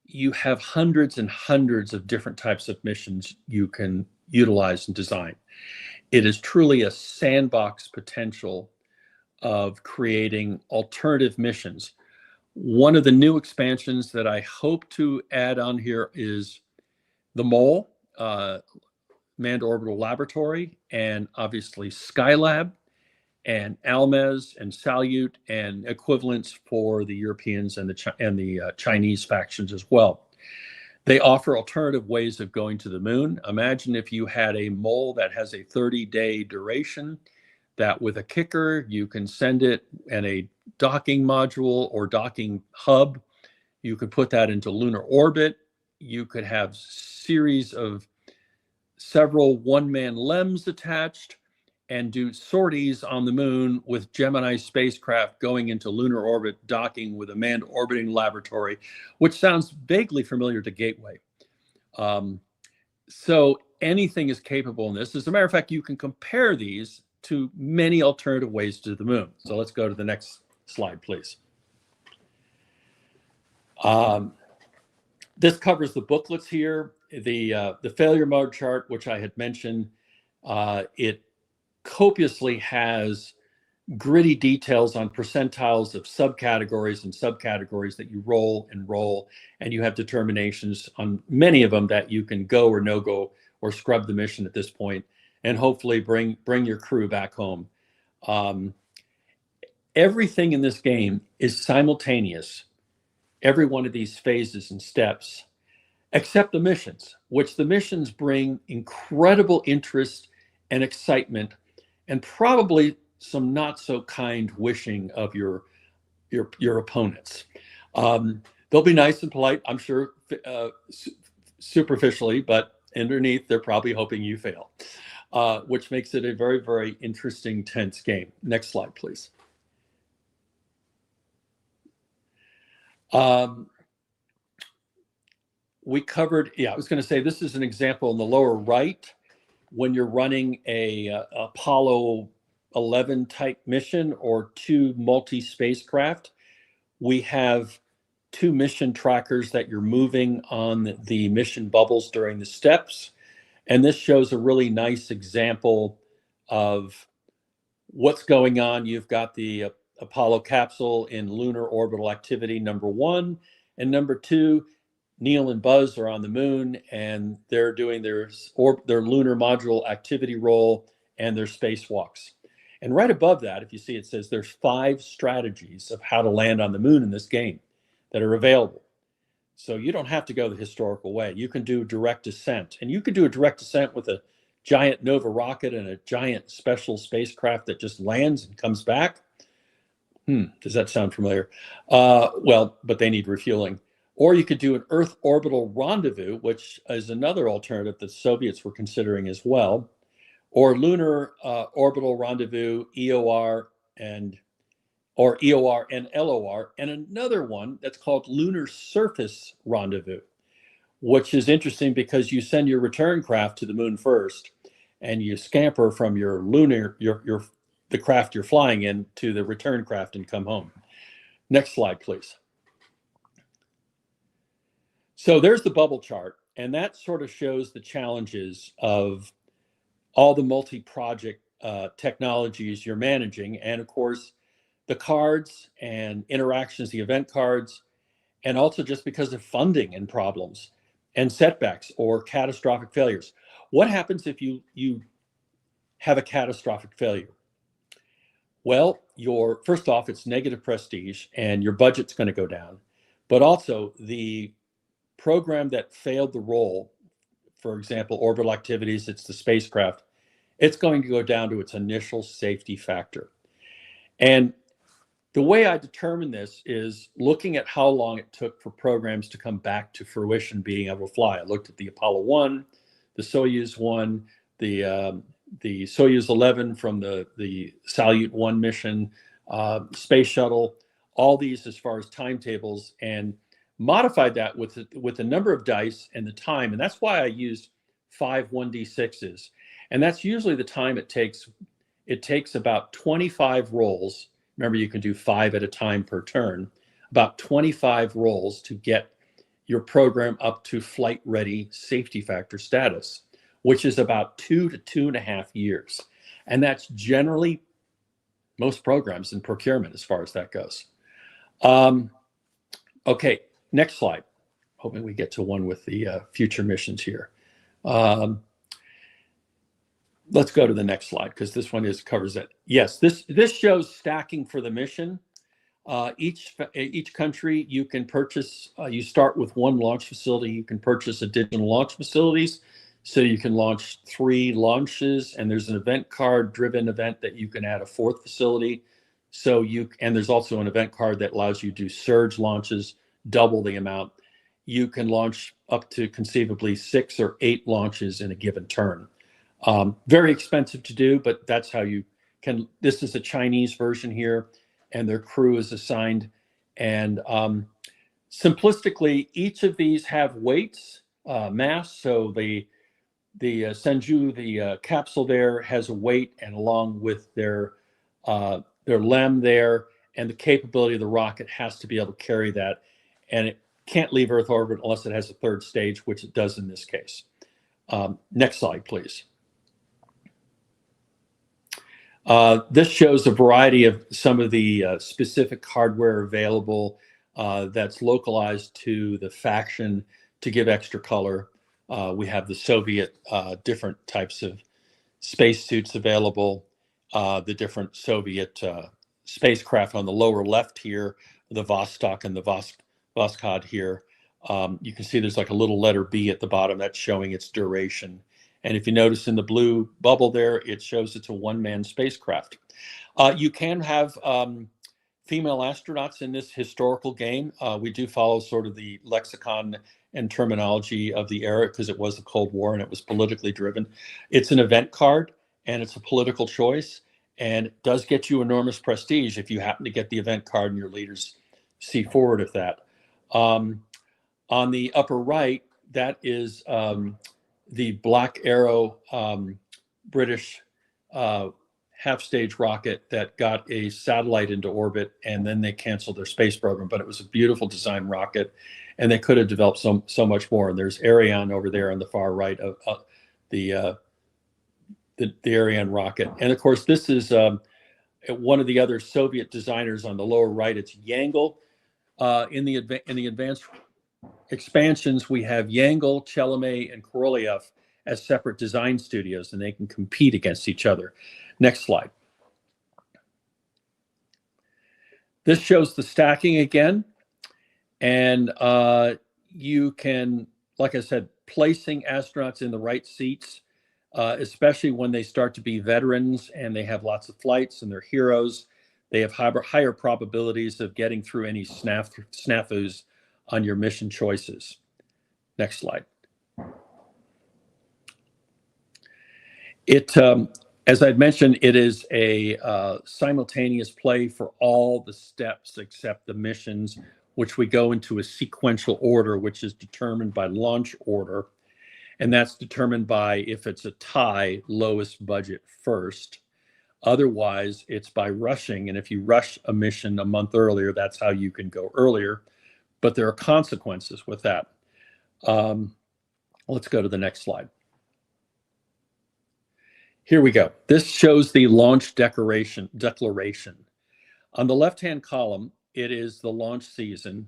you have hundreds and hundreds of different types of missions you can utilize and design. It is truly a sandbox potential of creating alternative missions. One of the new expansions that I hope to add on here is the MOLE, Manned Orbital Laboratory, and obviously Skylab, and Almaz and Salyut, and equivalents for the Europeans and the Chinese factions as well. They offer alternative ways of going to the moon. Imagine if you had a MOLE that has a 30-day duration, that with a kicker, you can send it in a docking module or docking hub. You could put that into lunar orbit. You could have series of several one-man LEMs attached and do sorties on the moon with Gemini spacecraft going into lunar orbit, docking with a manned orbiting laboratory, which sounds vaguely familiar to Gateway. So anything is capable in this. As a matter of fact, you can compare these to many alternative ways to the moon. So let's go to the next slide, please. This covers the booklets here. The failure mode chart, which I had mentioned, it copiously has gritty details on percentiles of subcategories and subcategories that you roll and roll, and you have determinations on many of them that you can go or no go or scrub the mission at this point, and hopefully bring your crew back home. Everything in this game is simultaneous, every one of these phases and steps, except the missions, which the missions bring incredible interest and excitement, and probably some not so kind wishing of your opponents. They'll be nice and polite, I'm sure, superficially, but underneath they're probably hoping you fail, which makes it a very, very interesting, tense game. Next slide, please. We covered, I was going to say, this is an example in the lower right when you're running a Apollo 11 type mission or two multi-spacecraft. We have two mission trackers that you're moving on the mission bubbles during the steps. And this shows a really nice example of what's going on. You've got the Apollo capsule in lunar orbital activity number 1, and number 2, Neil and Buzz are on the moon, and they're doing their lunar module activity roll and their spacewalks. And right above that, if you see, it says there's 5 strategies of how to land on the moon in this game that are available. So you don't have to go the historical way. You can do direct descent, and you can do a direct descent with a giant Nova rocket and a giant special spacecraft that just lands and comes back. Does that sound familiar? Well, but they need refueling. Or you could do an Earth orbital rendezvous, which is another alternative that the Soviets were considering as well, or lunar orbital rendezvous, EOR and LOR, and another one that's called lunar surface rendezvous, which is interesting because you send your return craft to the moon first, and you scamper from your lunar, the craft you're flying in to the return craft and come home. Next slide, please. So there's the bubble chart, and that sort of shows the challenges of all the multi-project technologies you're managing, and of course, the cards and interactions, the event cards, and also just because of funding and problems and setbacks or catastrophic failures. What happens if you have a catastrophic failure? Well, first off, it's negative prestige and your budget's going to go down, but also the program that failed the roll, for example, orbital activities, it's the spacecraft, it's going to go down to its initial safety factor. And the way I determine this is looking at how long it took for programs to come back to fruition, being able to fly. I looked at the Apollo 1, the Soyuz 1, the Soyuz 11 from the Salyut 1 mission, space shuttle, all these as far as timetables, and modified that with the number of dice and the time. And that's why I used 5 1d6s. And that's usually the time it takes. It takes about 25 rolls. Remember, you can do 5 at a time per turn, about 25 rolls to get your program up to flight ready safety factor status, which is about 2 to 2.5 years. And that's generally most programs in procurement as far as that goes. Okay, next slide. Hoping we get to one with the future missions here. Let's go to the next slide because this one covers it. Yes, this shows stacking for the mission. Each country you can purchase. You start with 1 launch facility. You can purchase additional launch facilities, so you can launch 3 launches. And there's an event card driven event that you can add a 4th facility. And there's also an event card that allows you to do surge launches, double the amount. You can launch up to conceivably 6 or 8 launches in a given turn. Very expensive to do, but that's how you can. This is a Chinese version here, and their crew is assigned. And simplistically, each of these have weights, mass. So the Senju, the capsule there, has a weight, and along with their LEM there, and the capability of the rocket has to be able to carry that, and it can't leave Earth orbit unless it has a 3rd stage, which it does in this case. Next slide, please. This shows a variety of some of the specific hardware available that's localized to the faction to give extra color. We have the Soviet different types of spacesuits available, the different Soviet spacecraft on the lower left here, the Vostok and the Voskhod here. You can see there's like a little letter B at the bottom that's showing its duration. And if you notice in the blue bubble there, it shows it's a one-man spacecraft. You can have female astronauts in this historical game. We do follow sort of the lexicon and terminology of the era because it was the Cold War and it was politically driven. It's an event card and it's a political choice, and it does get you enormous prestige if you happen to get the event card and your leaders see forward of that. On the upper right, that is the Black Arrow British half-stage rocket that got a satellite into orbit, and then they canceled their space program. But it was a beautiful design rocket, and they could have developed so much more. And there's herein over there on the far right of the herein rocket. And of course, this is one of the other Soviet designers on the lower right. It's Yangel. In the advanced expansions, we have Yangel, Chelomey, and Korolev as separate design studios, and they can compete against each other. Next slide. This shows the stacking again, and you can, like I said, placing astronauts in the right seats, especially when they start to be veterans and they have lots of flights and they're heroes. They have higher probabilities of getting through any snafus on your mission choices. Next slide. As I'd mentioned, it is a simultaneous play for all the steps except the missions, which we go into a sequential order, which is determined by launch order. And that's determined by, if it's a tie, lowest budget first. Otherwise, it's by rushing. And if you rush a mission a month earlier, that's how you can go earlier. But there are consequences with that. Let's go to the next slide. Here we go. This shows the launch declaration. On the left-hand column, it is the launch season.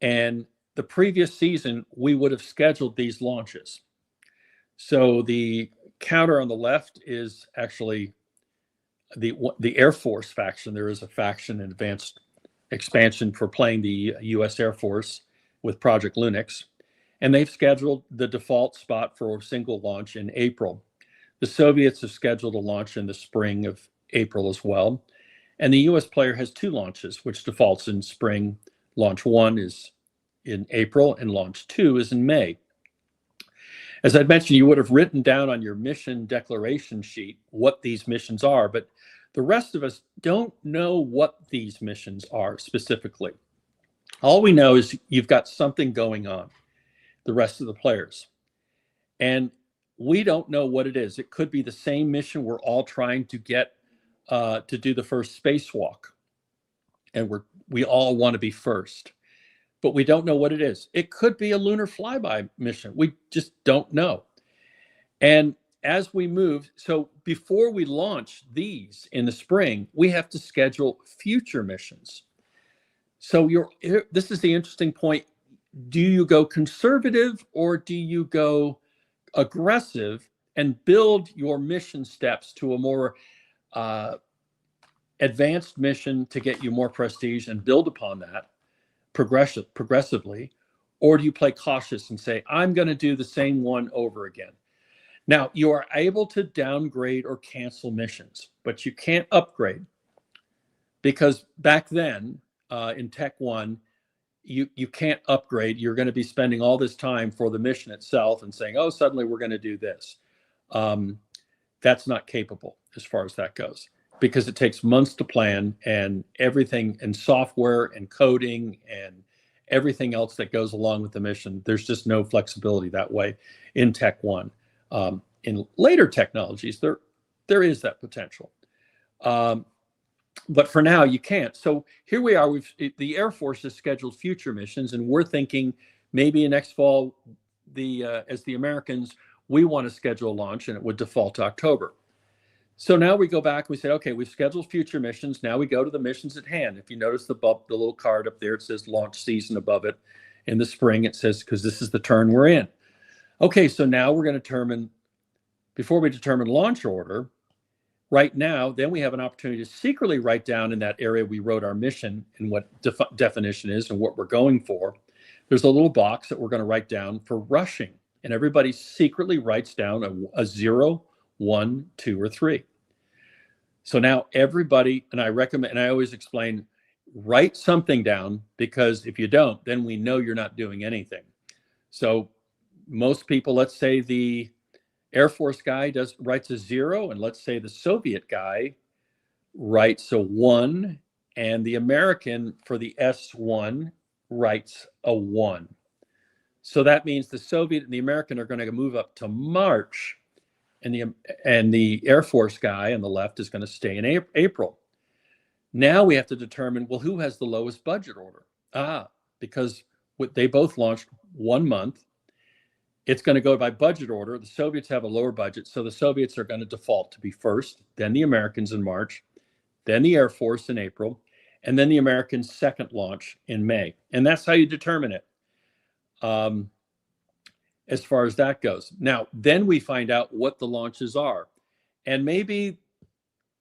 And the previous season, we would have scheduled these launches. So the counter on the left is actually the Air Force faction. There is a faction in advanced expansion for playing the US Air Force with Project Linux. And they've scheduled the default spot for a single launch in April. The Soviets have scheduled a launch in the spring of April as well. And the US player has two launches, which defaults in spring. Launch 1 is in April and launch 2 is in May. As I'd mentioned, you would have written down on your mission declaration sheet what these missions are, but the rest of us don't know what these missions are specifically. All we know is you've got something going on, the rest of the players. And we don't know what it is. It could be the same mission we're all trying to get to do the first spacewalk. And we all want to be first, but we don't know what it is. It could be a lunar flyby mission. We just don't know. And as we move, so before we launch these in the spring, we have to schedule future missions. So this is the interesting point. Do you go conservative or do you go aggressive and build your mission steps to a more advanced mission to get you more prestige and build upon that progressively? Or do you play cautious and say, I'm going to do the same one over again? Now, you are able to downgrade or cancel missions, but you can't upgrade, because back then in Tech 1, you can't upgrade. You're going to be spending all this time for the mission itself and saying, oh, suddenly we're going to do this. That's not capable as far as that goes, because it takes months to plan, and everything, and software and coding and everything else that goes along with the mission. There's just no flexibility that way in Tech 1. In later technologies, there is that potential. But for now, you can't. So here we are. The Air Force has scheduled future missions, and we're thinking maybe next fall, as the Americans, we want to schedule a launch, and it would default to October. So now we go back, we say, okay, we've scheduled future missions. Now we go to the missions at hand. If you notice the little card up there, it says launch season above it. In the spring, it says, because this is the turn we're in. Okay, so now we're going to determine, before we determine launch order, right now, then we have an opportunity to secretly write down in that area we wrote our mission and what definition is and what we're going for. There's a little box that we're going to write down for rushing. And everybody secretly writes down a 0, 1, 2, or 3. So now everybody, and I recommend, and I always explain, write something down, because if you don't, then we know you're not doing anything. So most people, let's say the Air Force guy writes a 0, and let's say the Soviet guy writes a 1, and the American for the S1 writes a 1. So that means the Soviet and the American are going to move up to March, and the Air Force guy on the left is going to stay in April. Now we have to determine, well, who has the lowest budget order? Because they both launched 1 month. It's going to go by budget order. The Soviets have a lower budget, so the Soviets are going to default to be first, then the Americans in March, then the Air Force in April, and then the Americans' second launch in May. And that's how you determine it. As far as that goes. Now, then we find out what the launches are. And maybe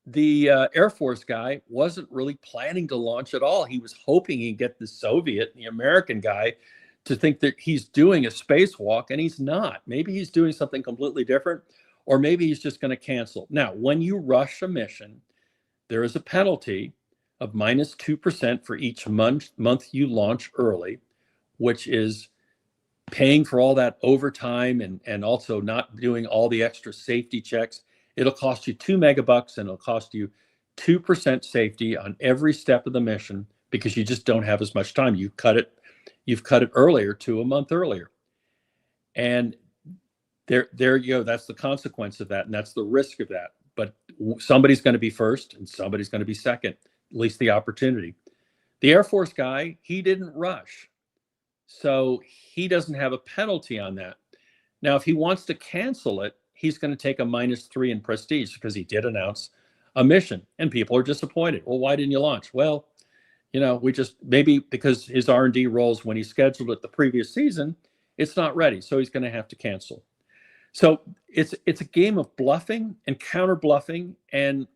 the Air Force guy wasn't really planning to launch at all. He was hoping he'd get the Soviet, the American guy, to think that he's doing a spacewalk, and he's not. Maybe he's doing something completely different, or maybe he's just going to cancel. Now, when you rush a mission, there is a penalty of -2% for each month you launch early, which is paying for all that overtime and also not doing all the extra safety checks. It'll cost you $2 and it'll cost you 2% safety on every step of the mission, because you just don't have as much time. You've cut it earlier to a month earlier. And there you go. That's the consequence of that. And that's the risk of that. But somebody's going to be first and somebody's going to be second, at least the opportunity. The Air Force guy, he didn't rush. So he doesn't have a penalty on that. Now, if he wants to cancel it, he's going to take a -3 in prestige, because he did announce a mission and people are disappointed. Well, why didn't you launch? Well, maybe because his R&D roles when he scheduled it the previous season, it's not ready. So he's going to have to cancel. So it's a game of bluffing and counter bluffing, and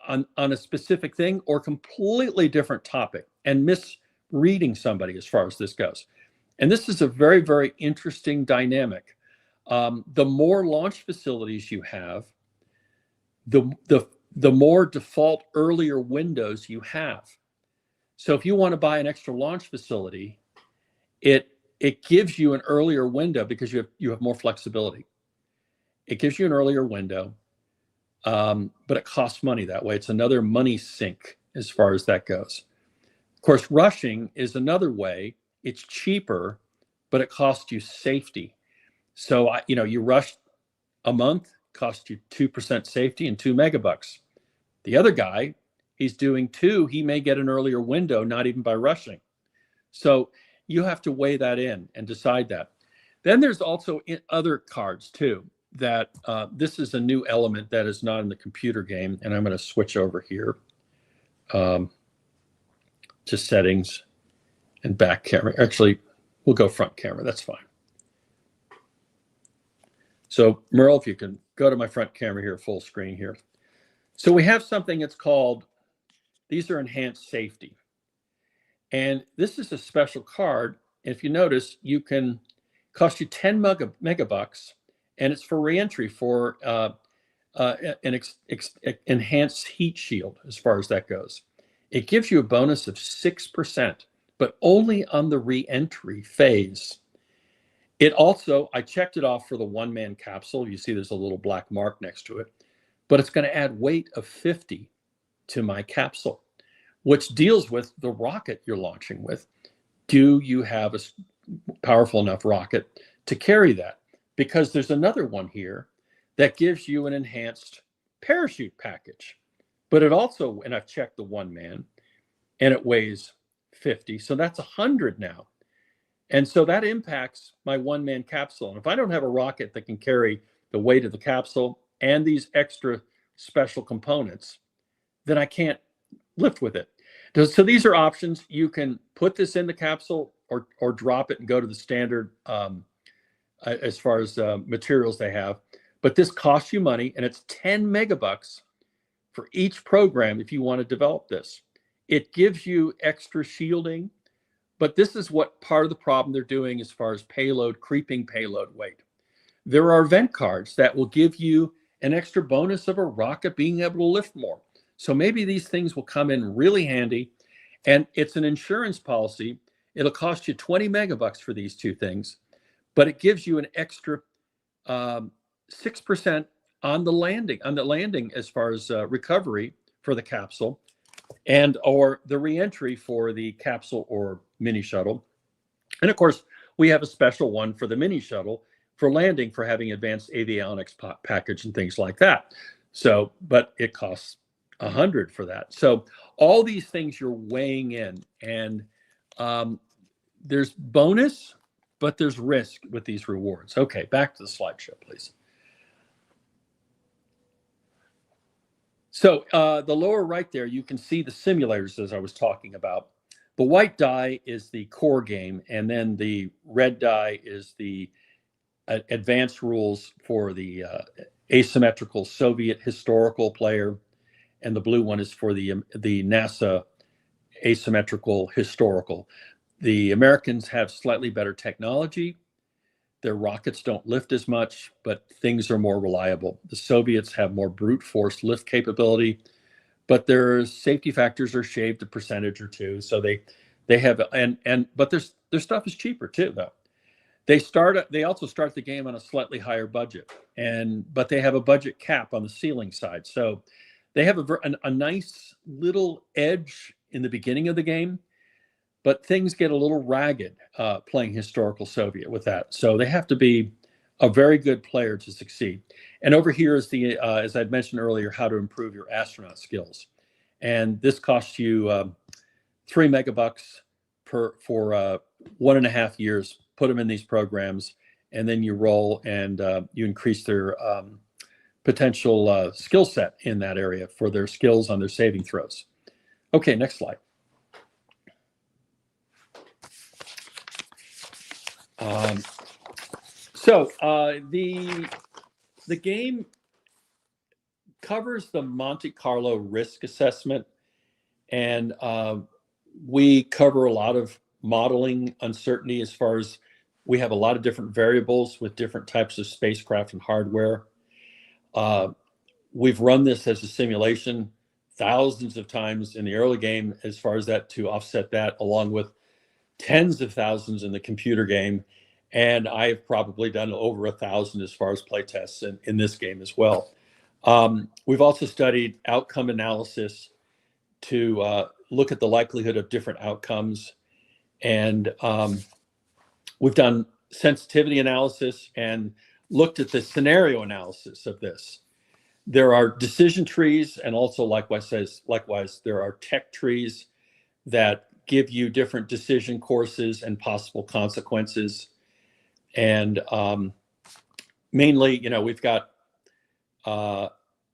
on a specific thing or completely different topic, and misreading somebody as far as this goes. And this is a very, very interesting dynamic. The more launch facilities you have, the more default earlier windows you have. So if you want to buy an extra launch facility, it gives you an earlier window because you have more flexibility. It gives you an earlier window, but it costs money that way. It's another money sink as far as that goes. Of course, rushing is another way. It's cheaper, but it costs you safety. So you rush a month, costs you 2% safety and $2 MB. The other guy, he's doing 2. He may get an earlier window, not even by rushing. So you have to weigh that in and decide that. Then there's also other cards too, that this is a new element that is not in the computer game. And I'm going to switch over here to settings and back camera. Actually, we'll go front camera. That's fine. So Merle, if you can go to my front camera here, full screen here. So we have something that's called, these are enhanced safety. And this is a special card. If you notice, you can cost you 10 megabucks, and it's for reentry for an enhanced heat shield as far as that goes. It gives you a bonus of 6%, but only on the reentry phase. It also, I checked it off for the one-man capsule. You see there's a little black mark next to it, but it's going to add weight of 50 to my capsule, which deals with the rocket you're launching with. Do you have a powerful enough rocket to carry that? Because there's another one here that gives you an enhanced parachute package. But it also, and I've checked the one man, and it weighs 50. So that's 100 now. And so that impacts my one-man capsule. And if I don't have a rocket that can carry the weight of the capsule and these extra special components, then I can't lift with it. So these are options. You can put this in the capsule or drop it and go to the standard as far as materials they have. But this costs you money, and it's 10 megabucks for each program if you want to develop this. It gives you extra shielding, but this is what part of the problem they're doing as far as payload, creeping payload weight. There are event cards that will give you an extra bonus of a rocket being able to lift more. So maybe these things will come in really handy, and it's an insurance policy. It'll cost you 20 megabucks for these two things, but it gives you an extra 6% on the landing as far as recovery for the capsule and or the reentry for the capsule or mini shuttle. And of course, we have a special one for the mini shuttle for landing for having advanced avionics package and things like that. So, but it costs $100 for that. So all these things you're weighing in, and there's bonus, but there's risk with these rewards. Okay, back to the slideshow, please. So the lower right there, you can see the simulators as I was talking about. The white die is the core game, and then the red die is the advanced rules for the asymmetrical Soviet historical player, and the blue one is for the NASA asymmetrical historical. The Americans have slightly better technology. Their rockets don't lift as much, but things are more reliable. The Soviets have more brute force lift capability, but their safety factors are shaved a percentage or two. So they have but their stuff is cheaper too, though. They also start the game on a slightly higher budget, but they have a budget cap on the ceiling side. So they have a nice little edge in the beginning of the game, but things get a little ragged playing historical Soviet with that. So they have to be a very good player to succeed. And over here is the, as I'd mentioned earlier, how to improve your astronaut skills. And this costs you 3 megabucks for 1.5 years. Put them in these programs, and then you roll and you increase their potential skill set in that area for their skills on their saving throws. Okay, next slide. The game covers the Monte Carlo risk assessment, and we cover a lot of modeling uncertainty as far as we have a lot of different variables with different types of spacecraft and hardware. We've run this as a simulation thousands of times in the early game as far as that to offset that, along with tens of thousands in the computer game. And I've probably done over 1,000 as far as play tests in this game as well. We've also studied outcome analysis to look at the likelihood of different outcomes. And we've done sensitivity analysis and looked at the scenario analysis of this. There are decision trees, and also likewise there are tech trees that give you different decision courses and possible consequences. And mainly, we've got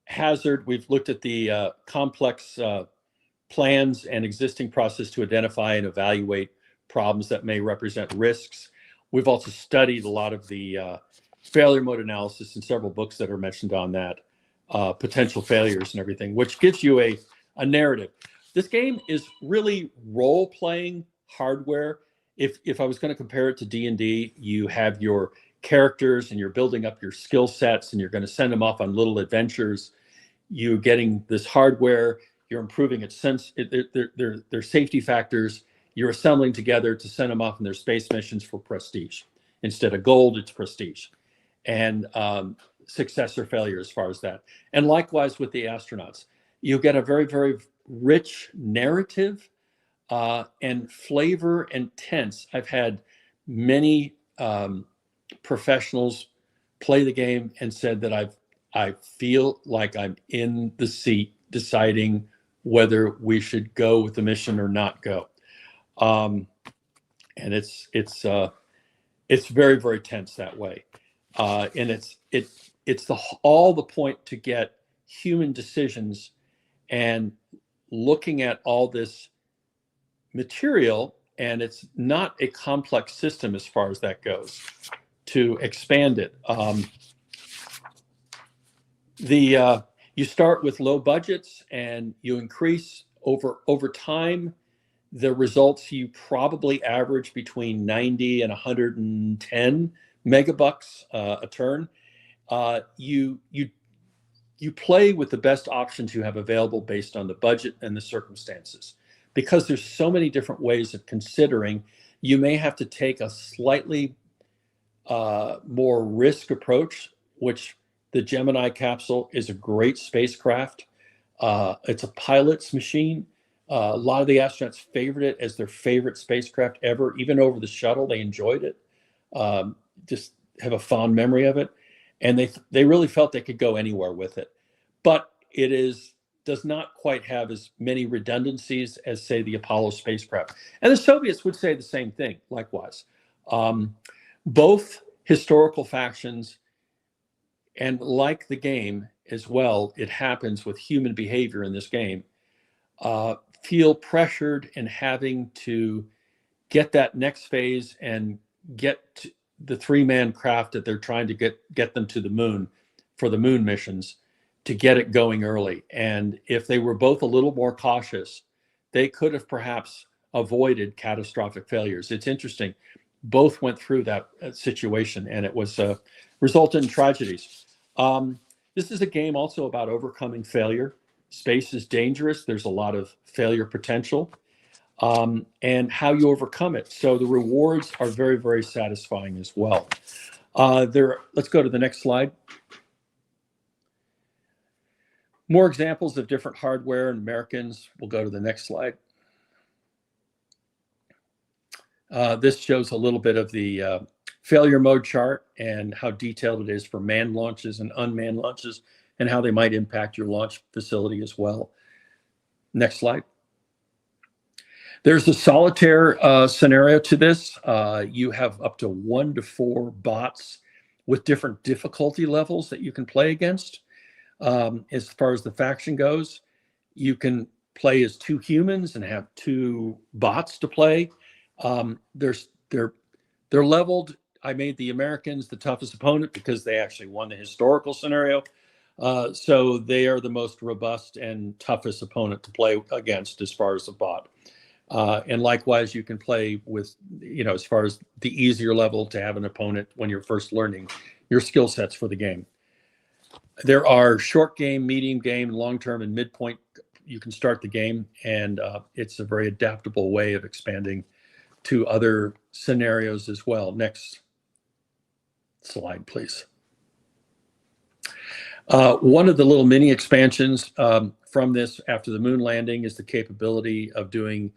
hazard. We've looked at the complex plans and existing process to identify and evaluate problems that may represent risks. We've also studied a lot of the failure mode analysis in several books that are mentioned on that, potential failures and everything, which gives you a narrative. This game is really role-playing hardware. If I was going to compare it to D&D, you have your characters and you're building up your skill sets and you're going to send them off on little adventures. You're getting this hardware, you're improving its their safety factors, you're assembling together to send them off in their space missions for prestige. Instead of gold, it's prestige. And success or failure as far as that. And likewise with the astronauts, you get a very, very rich narrative and flavor and tense. I've had many professionals play the game and said that I feel like I'm in the seat deciding whether we should go with the mission or not go. And it's very, very tense that way. And it's all the point to get human decisions and looking at all this material, and it's not a complex system as far as that goes, to expand it. You start with low budgets and you increase over time. The results, you probably average between 90 and 110 megabucks a turn. You play with the best options you have available based on the budget and the circumstances. Because there's so many different ways of considering, you may have to take a slightly more risk approach, which the Gemini capsule is a great spacecraft. It's a pilot's machine. A lot of the astronauts favored it as their favorite spacecraft ever. Even over the shuttle, they enjoyed it. Just have a fond memory of it. And they really felt they could go anywhere with it. But does not quite have as many redundancies as, say, the Apollo spacecraft. And the Soviets would say the same thing, likewise. Both historical factions, and like the game as well, it happens with human behavior in this game, feel pressured in having to get that next phase and get the three-man craft that they're trying to get them to the moon for the moon missions, to get it going early. And if they were both a little more cautious, they could have perhaps avoided catastrophic failures. It's interesting. Both went through that situation, and it was resulted in tragedies. This is a game also about overcoming failure. Space is dangerous. There's a lot of failure potential, and how you overcome it. So the rewards are very, very satisfying as well. Let's go to the next slide. More examples of different hardware and Americans. We'll go to the next slide. This shows a little bit of the failure mode chart and how detailed it is for manned launches and unmanned launches, and how they might impact your launch facility as well. Next slide. There's a solitaire scenario to this. You have up to 1 to 4 bots with different difficulty levels that you can play against. As far as the faction goes, you can play as 2 humans and have 2 bots to play. They're leveled. I made the Americans the toughest opponent because they actually won the historical scenario. So they are the most robust and toughest opponent to play against as far as the bot. And likewise, you can play with, as far as the easier level to have an opponent when you're first learning your skill sets for the game. There are short game, medium game, long-term, and midpoint. You can start the game, and it's a very adaptable way of expanding to other scenarios as well. Next slide, please. One of the little mini expansions from this after the moon landing is the capability of doing,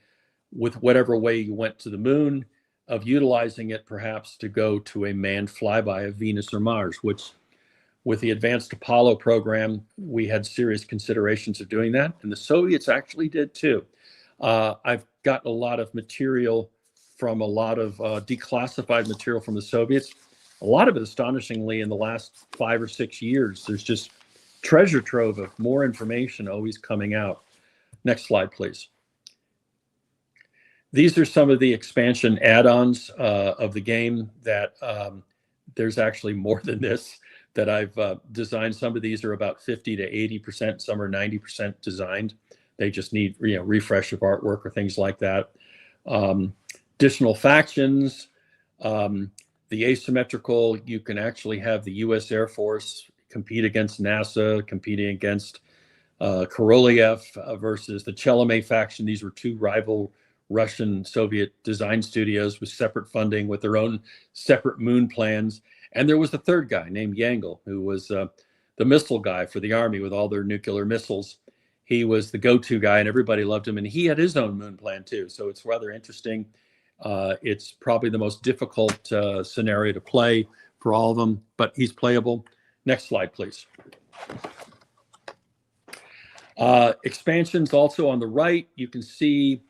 with whatever way you went to the moon, of utilizing it perhaps to go to a manned flyby of Venus or Mars, which with the advanced Apollo program, we had serious considerations of doing that. And the Soviets actually did too. I've got a lot of material from a lot of declassified material from the Soviets. A lot of it, astonishingly, in the last 5 or 6 years, there's just treasure trove of more information always coming out. Next slide, please. These are some of the expansion add-ons of the game that there's actually more than this that I've designed. Some of these are about 50 to 80%. Some are 90% designed. They just need refresh of artwork or things like that. Additional factions, the asymmetrical, you can actually have the U.S. Air Force compete against NASA, competing against Korolev versus the Chelomey faction. These were 2 rival Russian Soviet design studios with separate funding, with their own separate moon plans. And there was the third guy named Yangel, who was the missile guy for the Army with all their nuclear missiles. He was the go-to guy, and everybody loved him. And he had his own moon plan too. So it's rather interesting. It's probably the most difficult scenario to play for all of them, but he's playable. Next slide, please. Expansions also on the right. You can see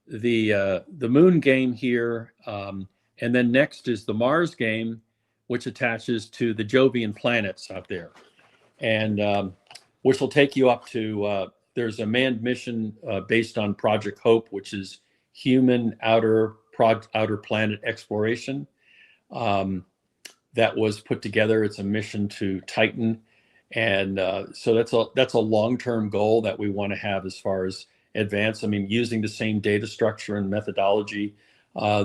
the moon game here. And then next is the Mars game, which attaches to the Jovian planets out there. And which will take you up to, there's a manned mission based on Project Hope, which is human outer planet exploration. That was put together. It's a mission to Titan. And so that's a long-term goal that we want to have as far as advance. I mean, using the same data structure and methodology,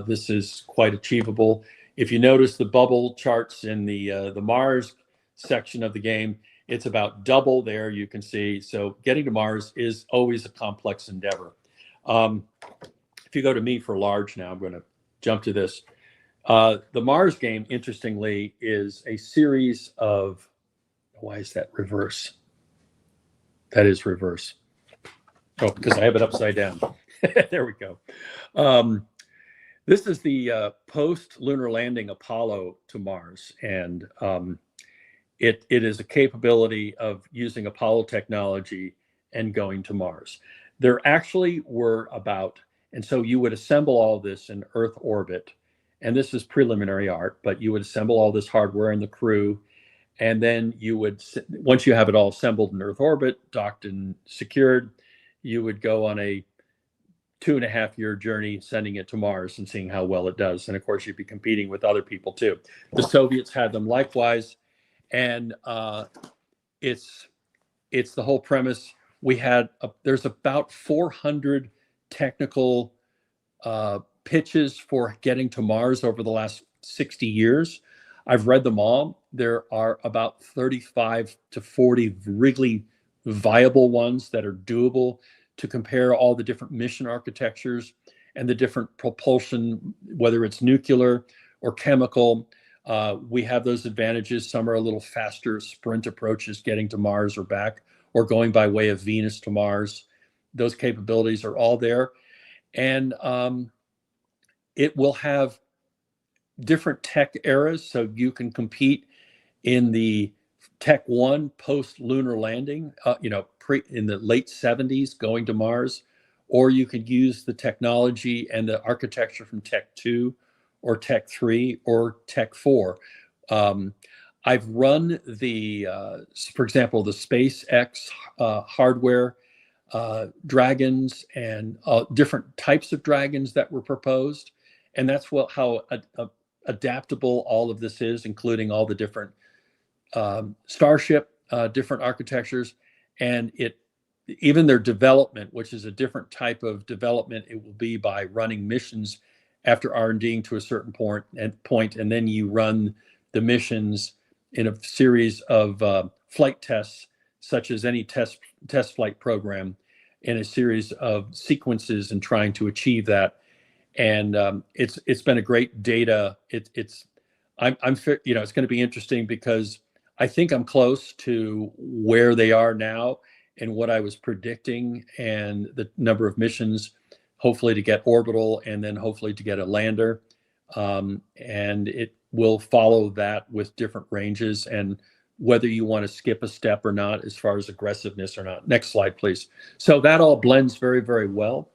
this is quite achievable. If you notice the bubble charts in the Mars section of the game, it's about double there, you can see. So getting to Mars is always a complex endeavor. If you go to me for large now, I'm going to jump to this. The Mars game, interestingly, is a series of, why is that reverse? That is reverse. Oh, because I have it upside down. There we go. This is the post-lunar landing Apollo to Mars, and it is a capability of using Apollo technology and going to Mars. There actually were about, and so you would assemble all this in Earth orbit, and this is preliminary art, but you would assemble all this hardware and the crew, and then you would, once you have it all assembled in Earth orbit, docked and secured, you would go on a 2.5-year journey sending it to Mars and seeing how well it does. And of course, you'd be competing with other people too. The Soviets had them likewise. And it's the whole premise. There's about 400 technical pitches for getting to Mars over the last 60 years. I've read them all. There are about 35 to 40 really viable ones that are doable to compare all the different mission architectures and the different propulsion, whether it's nuclear or chemical. We have those advantages. Some are a little faster sprint approaches getting to Mars or back, or going by way of Venus to Mars. Those capabilities are all there. And it will have different tech eras, so you can compete in the Tech 1 post-lunar landing, in the late 70s going to Mars, or you could use the technology and the architecture from Tech 2 or Tech 3 or Tech 4. I've run for example, the SpaceX hardware, Dragons and different types of Dragons that were proposed. And that's how adaptable all of this is, including all the different Starship, different architectures, and even their development, which is a different type of development. It will be by running missions after R&Ding to a certain point, and then you run the missions in a series of flight tests, such as any test flight program, in a series of sequences and trying to achieve that. And it's been a great data. It's going to be interesting because I think I'm close to where they are now and what I was predicting, and the number of missions, hopefully to get orbital and then hopefully to get a lander. And it will follow that with different ranges, and whether you want to skip a step or not as far as aggressiveness or not. Next slide, please. So that all blends very, very well.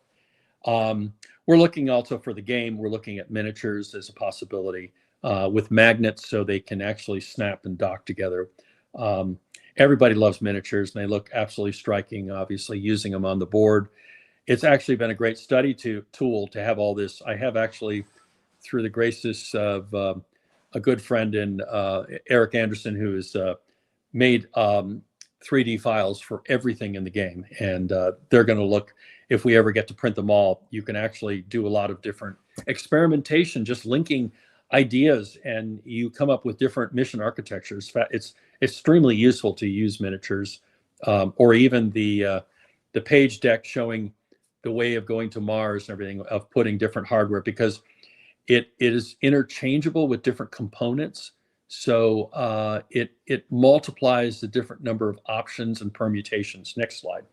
We're looking also for the game, we're looking at miniatures as a possibility with magnets so they can actually snap and dock together. Everybody loves miniatures and they look absolutely striking, obviously, using them on the board. It's actually been a great study tool to have all this. I have actually, through the graces of a good friend in Eric Anderson, who has made 3D files for everything in the game. And they're going to look, if we ever get to print them all, you can actually do a lot of different experimentation, just linking ideas, and you come up with different mission architectures. It's extremely useful to use miniatures, or even the page deck showing the way of going to Mars and everything, of putting different hardware, because it is interchangeable with different components. So it multiplies the different number of options and permutations. Next slide.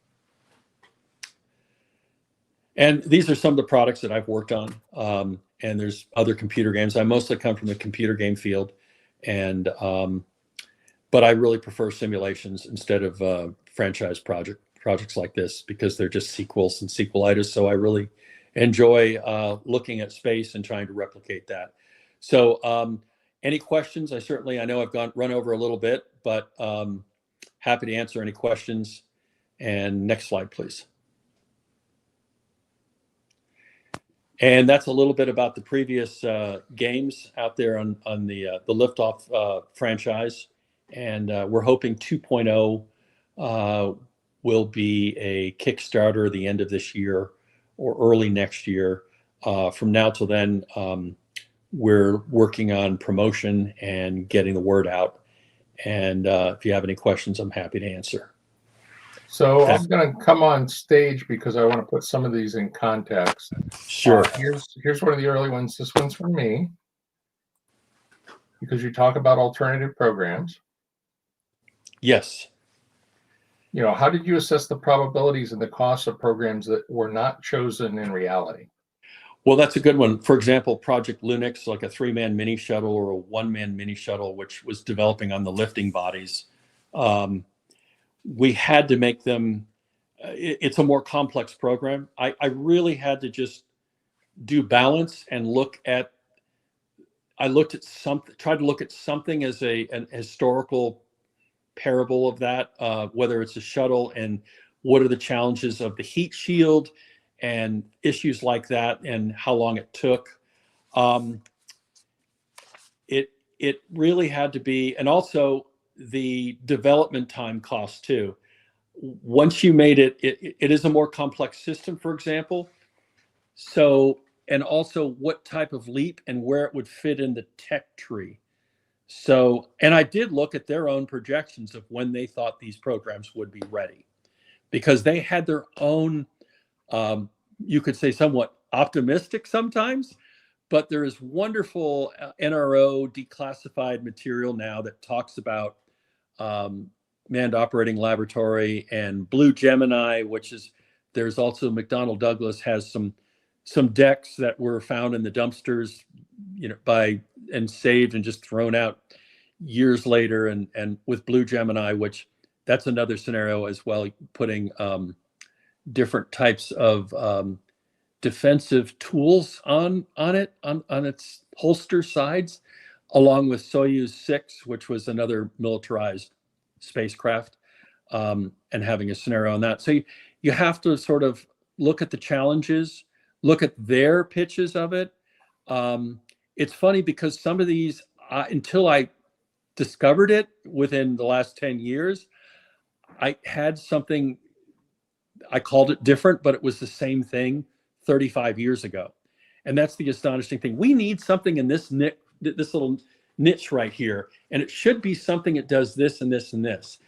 And these are some of the products that I've worked on. And there's other computer games. I mostly come from the computer game field, and but I really prefer simulations instead of franchise projects like this, because they're just sequels and sequelitis. So I really enjoy looking at space and trying to replicate that. So any questions? I know I've run over a little bit, but Happy to answer any questions. And next slide, please. And that's a little bit about the previous games out there on the Liftoff franchise. And we're hoping 2.0 will be a Kickstarter at the end of this year or early next year. From now till then, we're working on promotion and getting the word out. And if you have any questions, I'm happy to answer. So I'm going to come on stage because I want to put some of these in context. Sure. Here's one of the early ones. This one's from me because you talk about alternative programs. Yes. You know, how did you assess the probabilities and the costs of programs that were not chosen in reality? Well, that's a good one. For example, Project Linux, like a 3-man mini shuttle or a 1-man mini shuttle, which was developing on the lifting bodies. We had to make them, it's a more complex program. I really had to just do balance and tried to look at something as an historical parable of that, whether it's a shuttle and what are the challenges of the heat shield and issues like that and how long it took. It really had to be, and also the development time cost too. Once you made it is a more complex system, for example. So, and also what type of leap and where it would fit in the tech tree. So, and I did look at their own projections of when they thought these programs would be ready, because they had their own, you could say somewhat optimistic sometimes, but there is wonderful NRO declassified material now that talks about manned operating laboratory and Blue Gemini, which is, there's also McDonnell Douglas has some decks that were found in the dumpsters, you know, and saved and just thrown out years later. And with Blue Gemini, which that's another scenario as well, putting different types of defensive tools on its holster sides, along with Soyuz 6, which was another militarized spacecraft, and having a scenario on that. So you have to sort of look at the challenges, look at their pitches of it. It's funny because some of these, until I discovered it within the last 10 years, I had something, I called it different, but it was the same thing 35 years ago. And that's the astonishing thing. We need something in this little niche right here. And it should be something that does this and this and this,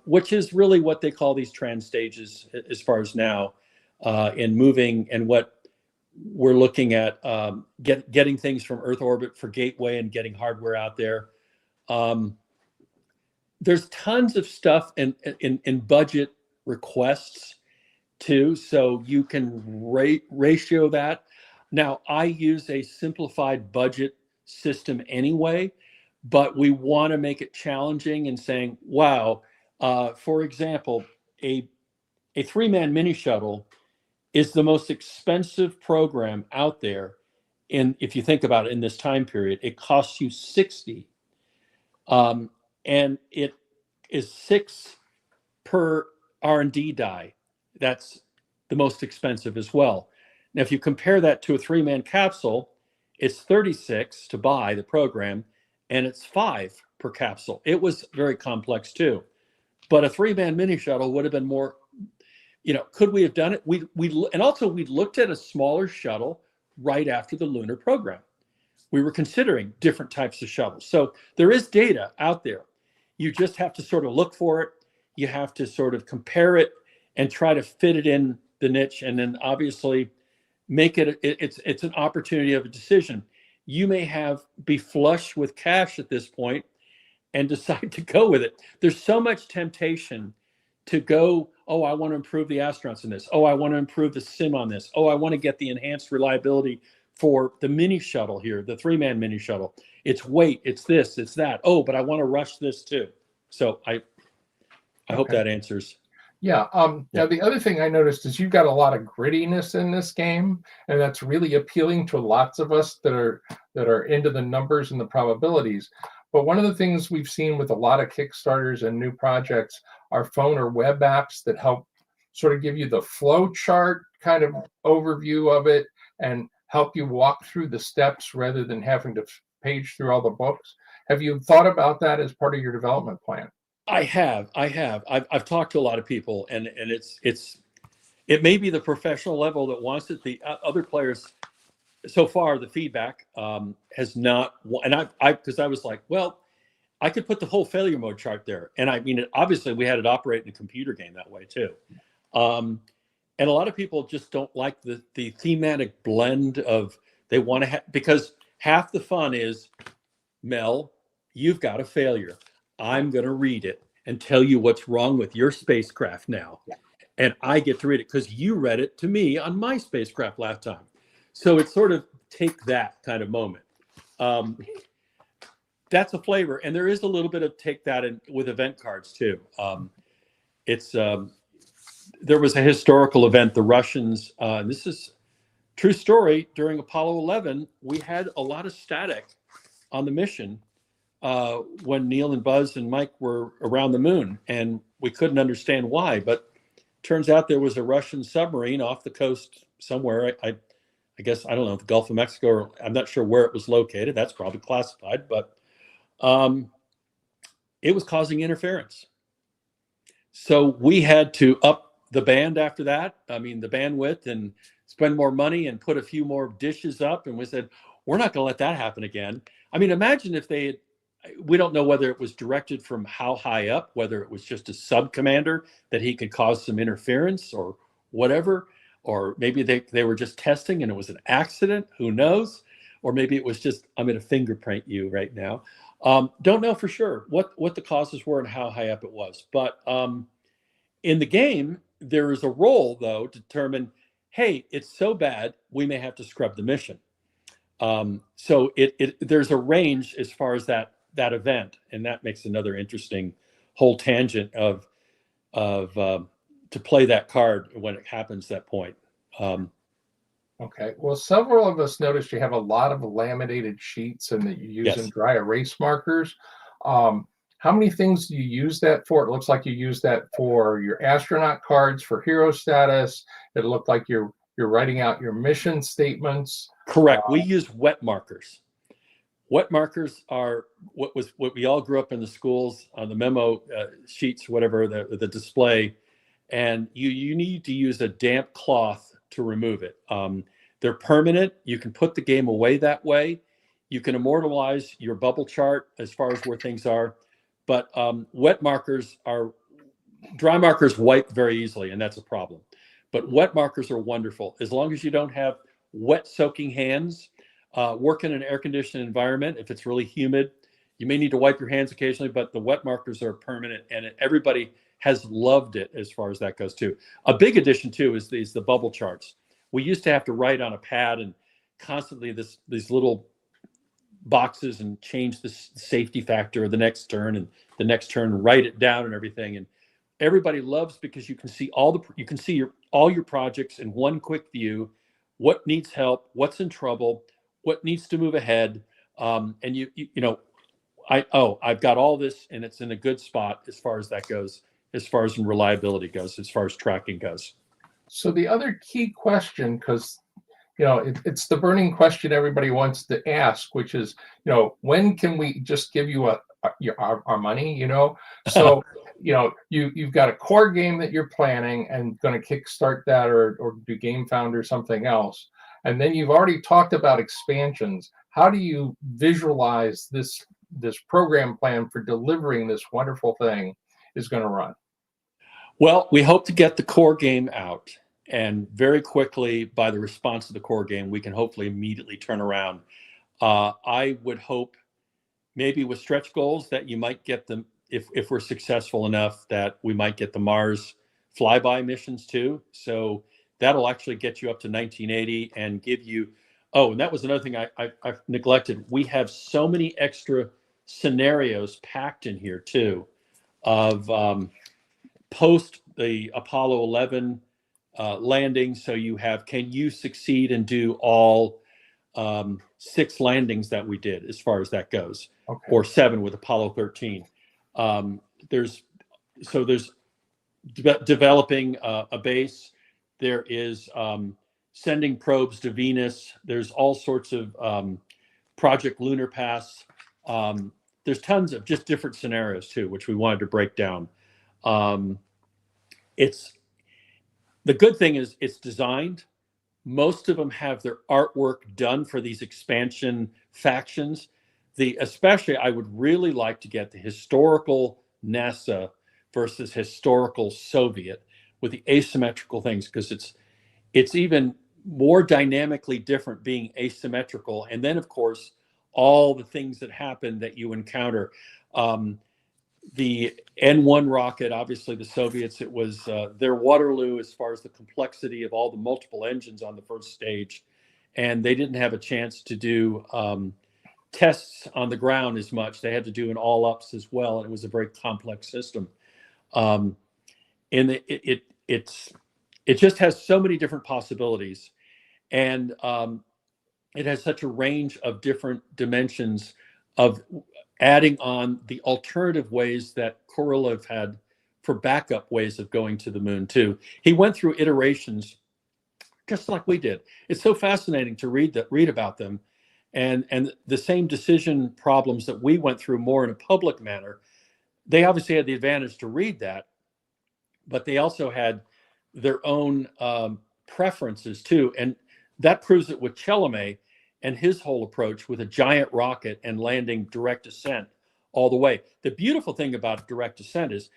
which is really what they call these trans stages as far as now in moving, and what we're looking at getting things from Earth orbit for Gateway and getting hardware out there. There's tons of stuff in budget requests too, so you can ratio that. Now, I use a simplified budget system anyway, but we want to make it challenging and saying, wow, for example, a 3-man mini shuttle is the most expensive program out there. And if you think about it in this time period, it costs you 60. And it is 6 per R&D die. That's the most expensive as well. Now, if you compare that to a 3-man capsule, it's 36 to buy the program, and it's 5 per capsule. It was very complex too. But a 3-man mini shuttle would have been more, you know, could we have done it? And also we looked at a smaller shuttle right after the lunar program. We were considering different types of shuttles. So there is data out there. You just have to sort of look for it. You have to sort of compare it and try to fit it in the niche, and then obviously make it, it's an opportunity of a decision. You may be flush with cash at this point and decide to go with it. There's so much temptation to go, oh, I want to improve the astronauts in this. Oh, I want to improve the sim on this. Oh, I want to get the enhanced reliability for the mini shuttle here, the 3-man mini shuttle. It's weight, it's this, it's that. Oh, but I want to rush this too. So I hope that answers. Yeah. Now the other thing I noticed is you've got a lot of grittiness in this game, and that's really appealing to lots of us that are into the numbers and the probabilities. But one of the things we've seen with a lot of Kickstarters and new projects are phone or web apps that help sort of give you the flow chart kind of overview of it and help you walk through the steps rather than having to page through all the books. Have you thought about that as part of your development plan? I have. I've talked to a lot of people, and it may be the professional level that wants it. The other players, so far, the feedback has not. And because I was like, well, I could put the whole failure mode chart there, and I mean, obviously, we had it operate in a computer game that way too. And a lot of people just don't like the thematic blend of they want to have, because half the fun is, Mel, you've got a failure. I'm going to read it and tell you what's wrong with your spacecraft now. Yeah. And I get to read it because you read it to me on my spacecraft last time. So it's sort of take that kind of moment. That's a flavor. And there is a little bit of take that in, with event cards too. There was a historical event, the Russians, and this is true story, during Apollo 11, we had a lot of static on the mission when Neil and Buzz and Mike were around the moon, and we couldn't understand why, but turns out there was a Russian submarine off the coast somewhere. I guess, I don't know, the Gulf of Mexico, or I'm not sure where it was located. That's probably classified, but it was causing interference. So we had to up the band after that. I mean, the bandwidth, and spend more money and put a few more dishes up. And we said, we're not going to let that happen again. I mean, imagine if they had, we don't know whether it was directed from how high up, whether it was just a sub commander that he could cause some interference or whatever, or maybe they were just testing and it was an accident, who knows? Or maybe it was just, I'm going to fingerprint you right now. Don't know for sure what the causes were and how high up it was. But in the game, there is a role, though, to determine, hey, it's so bad, we may have to scrub the mission. So there's a range as far as that event, and that makes another interesting whole tangent of to play that card when it happens that point. Okay. Well, several of us noticed you have a lot of laminated sheets and that you use in Yes. dry erase markers. How many things do you use that for? It looks like you use that for your astronaut cards for hero status. It looked like you're writing out your mission statements. Correct. We use wet markers. Wet markers are what we all grew up in the schools on the memo sheets, whatever, the display, and you need to use a damp cloth to remove it. They're permanent. You can put the game away that way. You can immortalize your bubble chart as far as where things are, but wet markers are, dry markers wipe very easily, and that's a problem. But wet markers are wonderful as long as you don't have wet soaking hands. Work in an air-conditioned environment. If it's really humid, you may need to wipe your hands occasionally, but the wet markers are permanent, and everybody has loved it as far as that goes too. A big addition too is the bubble charts. We used to have to write on a pad and constantly these little boxes and change the safety factor of the next turn and the next turn, write it down and everything. And everybody loves, because you can see all your projects in one quick view, what needs help, what's in trouble, what needs to move ahead. And I've got all this and it's in a good spot as far as that goes, as far as reliability goes, as far as tracking goes. So the other key question, because it's the burning question everybody wants to ask, which is, when can we just give you our money? So you've got a core game that you're planning and going to kickstart that or do Game Found or something else, and then you've already talked about expansions. How do you visualize this program plan for delivering this wonderful thing is going to run? Well, we hope to get the core game out, and very quickly, by the response to the core game, we can hopefully immediately turn around. I would hope maybe with stretch goals that you might get them, if we're successful enough, that we might get the Mars flyby missions too. So that'll actually get you up to 1980 and give you, and that was another thing I've neglected. We have so many extra scenarios packed in here too of post the Apollo 11 landing. So you have, can you succeed and do all 6 landings that we did as far as that goes, Okay. or 7 with Apollo 13. There's developing a base. There is sending probes to Venus. There's all sorts of Project Lunar Pass. There's tons of just different scenarios too, which we wanted to break down. It's the good thing is it's designed. Most of them have their artwork done for these expansion factions. Especially, I would really like to get the historical NASA versus historical Soviet with the asymmetrical things, because it's even more dynamically different being asymmetrical. And then, of course, all the things that happen that you encounter. The N-1 rocket, obviously the Soviets, it was their Waterloo as far as the complexity of all the multiple engines on the first stage. And they didn't have a chance to do tests on the ground as much. They had to do an all-ups as well. And it was a very complex system. And it just has so many different possibilities. And it has such a range of different dimensions of adding on the alternative ways that Korolev had for backup ways of going to the moon too. He went through iterations just like we did. It's so fascinating to read about them, and the same decision problems that we went through more in a public manner. They obviously had the advantage to read that, but they also had their own preferences too, and that proves it with Chalamet and his whole approach with a giant rocket and landing direct descent all the way. The beautiful thing about direct descent is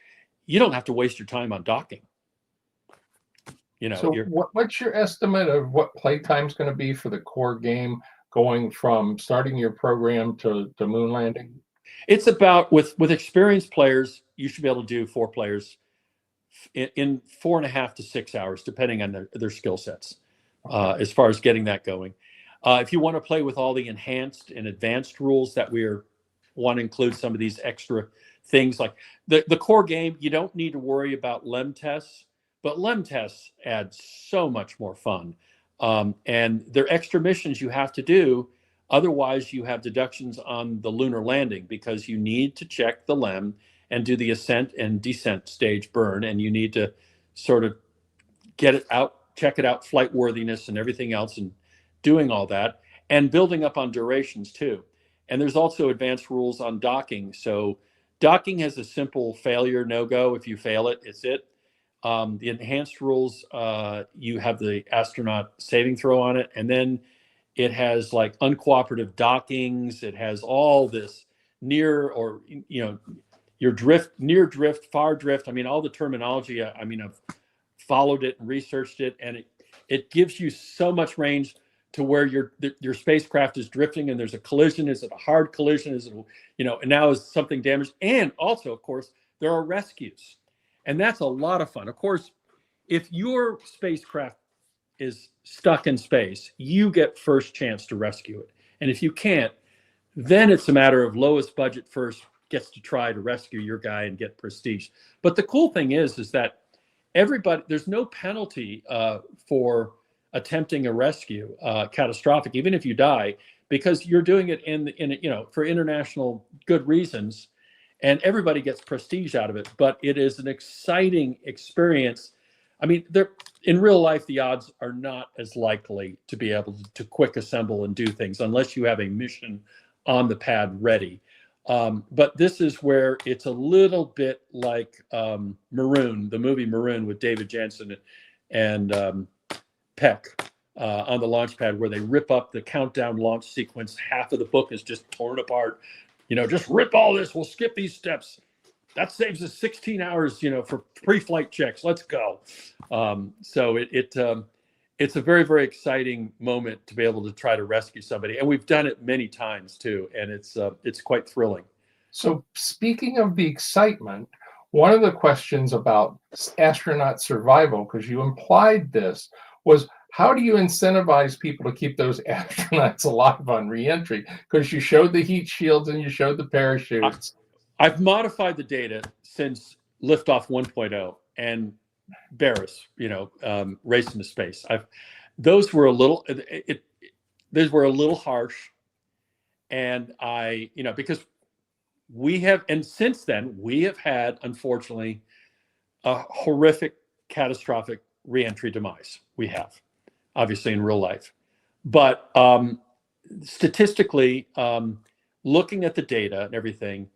you don't have to waste your time on docking. So what's your estimate of what playtime is going to be for the core game, going from starting your program to moon landing? It's about, with experienced players, you should be able to do 4 players in 4.5 to 6 hours, depending on their skill sets, as far as getting that going. If you want to play with all the enhanced and advanced rules that want to include some of these extra things, like the core game, you don't need to worry about LEM tests, but LEM tests add so much more fun. And they're extra missions you have to do. Otherwise, you have deductions on the lunar landing, because you need to check the LEM and do the ascent and descent stage burn. And you need to sort of get it out, check it out, flight worthiness and everything else, and doing all that, and building up on durations too. And there's also advanced rules on docking. So docking has a simple failure, no-go. If you fail it, it's it. The enhanced rules, you have the astronaut saving throw on it. And then it has like uncooperative dockings. It has all this near, or, your drift, near drift, far drift. I mean, all the terminology, I've followed it and researched it, and it gives you so much range to where your spacecraft is drifting and there's a collision. Is it a hard collision? Is it, and now is something damaged? And also, of course, there are rescues. And that's a lot of fun. Of course, if your spacecraft is stuck in space, you get first chance to rescue it. And if you can't, then it's a matter of lowest budget first gets to try to rescue your guy and get prestige. But the cool thing is that there's no penalty for attempting a rescue, catastrophic, even if you die, because you're doing it for international good reasons, and everybody gets prestige out of it. But it is an exciting experience. I mean, in real life, the odds are not as likely to be able to quick assemble and do things unless you have a mission on the pad ready. But this is where it's a little bit like Maroon, the movie Maroon with David Jansen and Peck on the launch pad, where they rip up the countdown launch sequence. Half of the book is just torn apart. Just rip all this. We'll skip these steps. That saves us 16 hours, for pre-flight checks. Let's go. So it's a very, very exciting moment to be able to try to rescue somebody. And we've done it many times too. And it's quite thrilling. So speaking of the excitement, one of the questions about astronaut survival, because you implied this, was how do you incentivize people to keep those astronauts alive on reentry? Because you showed the heat shields and you showed the parachutes. I've modified the data since Liftoff 1.0 and Barris, Race into Space. Those were a little. those were a little harsh. And because we have, and since then, we have had, unfortunately, a horrific, catastrophic reentry demise. We have, obviously, in real life. But statistically, looking at the data and everything,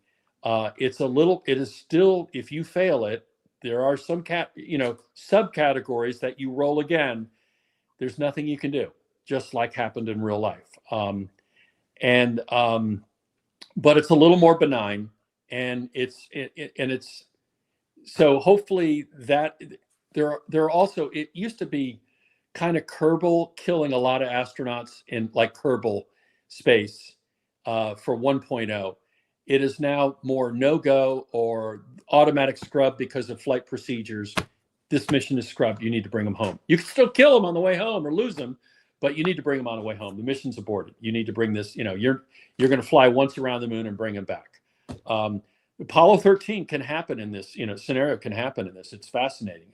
it is still, if you fail it, there are some subcategories that you roll again. There's nothing you can do, just like happened in real life. But it's a little more benign, and it's so hopefully that there are also, it used to be kind of Kerbal killing a lot of astronauts in like Kerbal space for 1.0. It is now more no-go or automatic scrub because of flight procedures. This mission is scrubbed. You need to bring them home. You can still kill them on the way home or lose them, but you need to bring them on the way home. The mission's aborted. You need to bring this, you're going to fly once around the moon and bring them back. Apollo 13 can happen in this, scenario can happen in this. It's fascinating.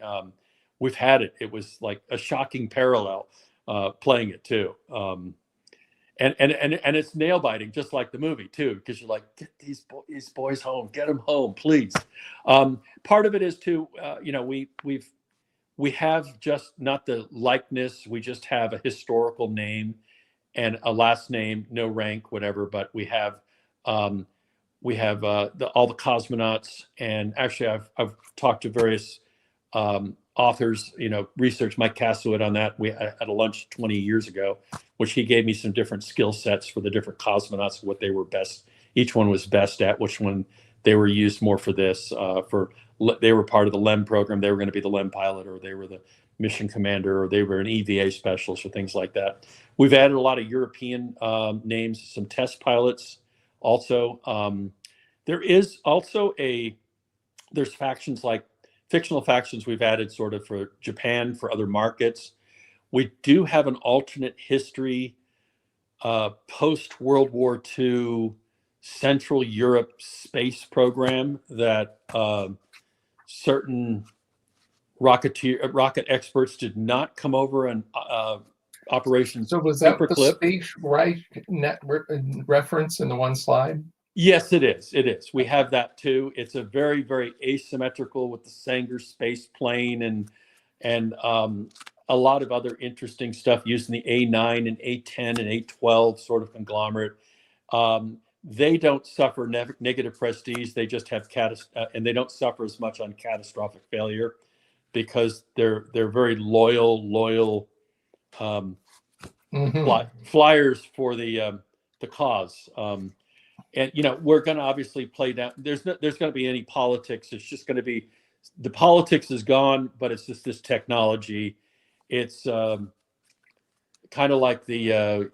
We've had it. It was like a shocking parallel playing it too. And it's nail biting, just like the movie too, because you're like, get these boys home, get them home, please. Part of it is too, we have just not the likeness. We just have a historical name and a last name, no rank, whatever. But we have all the cosmonauts, and actually, I've talked to various authors, research Mike Castlewit on that. We had a lunch 20 years ago, which he gave me some different skill sets for the different cosmonauts, what they were best. Each one was best at, which one they were used more for this. They were part of the LEM program. They were going to be the LEM pilot, or they were the mission commander, or they were an EVA specialist, or things like that. We've added a lot of European names, some test pilots also. There is also there's factions, like fictional factions we've added sort of for Japan, for other markets. We do have an alternate history post-World War II Central Europe space program that certain rocket experts did not come over and Operation So was that the Paperclip. Space Reich net reference in the one slide? Yes, it is. It is. We have that too. It's a very, very asymmetrical with the Sanger space plane and a lot of other interesting stuff using the A9 and A10 and A12 sort of conglomerate. They don't suffer negative prestige. They just have and they don't suffer as much on catastrophic failure because they're very loyal flyers for the cause. And we're going to obviously play down. There's going to be any politics. It's just going to be, the politics is gone, but it's just this technology. It's kind of like the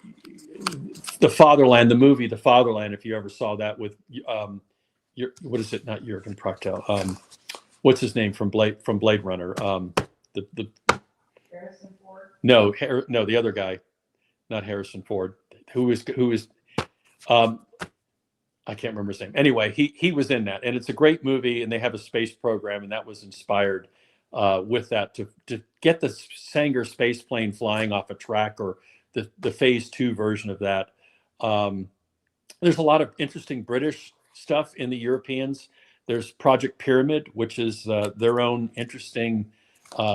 Fatherland, the movie, The Fatherland. If you ever saw that with what is it? Not Jürgen Prochtel. What's his name from Blade Runner? The Harrison Ford. No, the other guy, not Harrison Ford. Who is I can't remember his name. Anyway, he was in that, and it's a great movie, and they have a space program, and that was inspired with that to get the Sanger space plane flying off a track, or the phase 2 version of that. There's a lot of interesting British stuff in the Europeans. There's Project Pyramid, which is their own interesting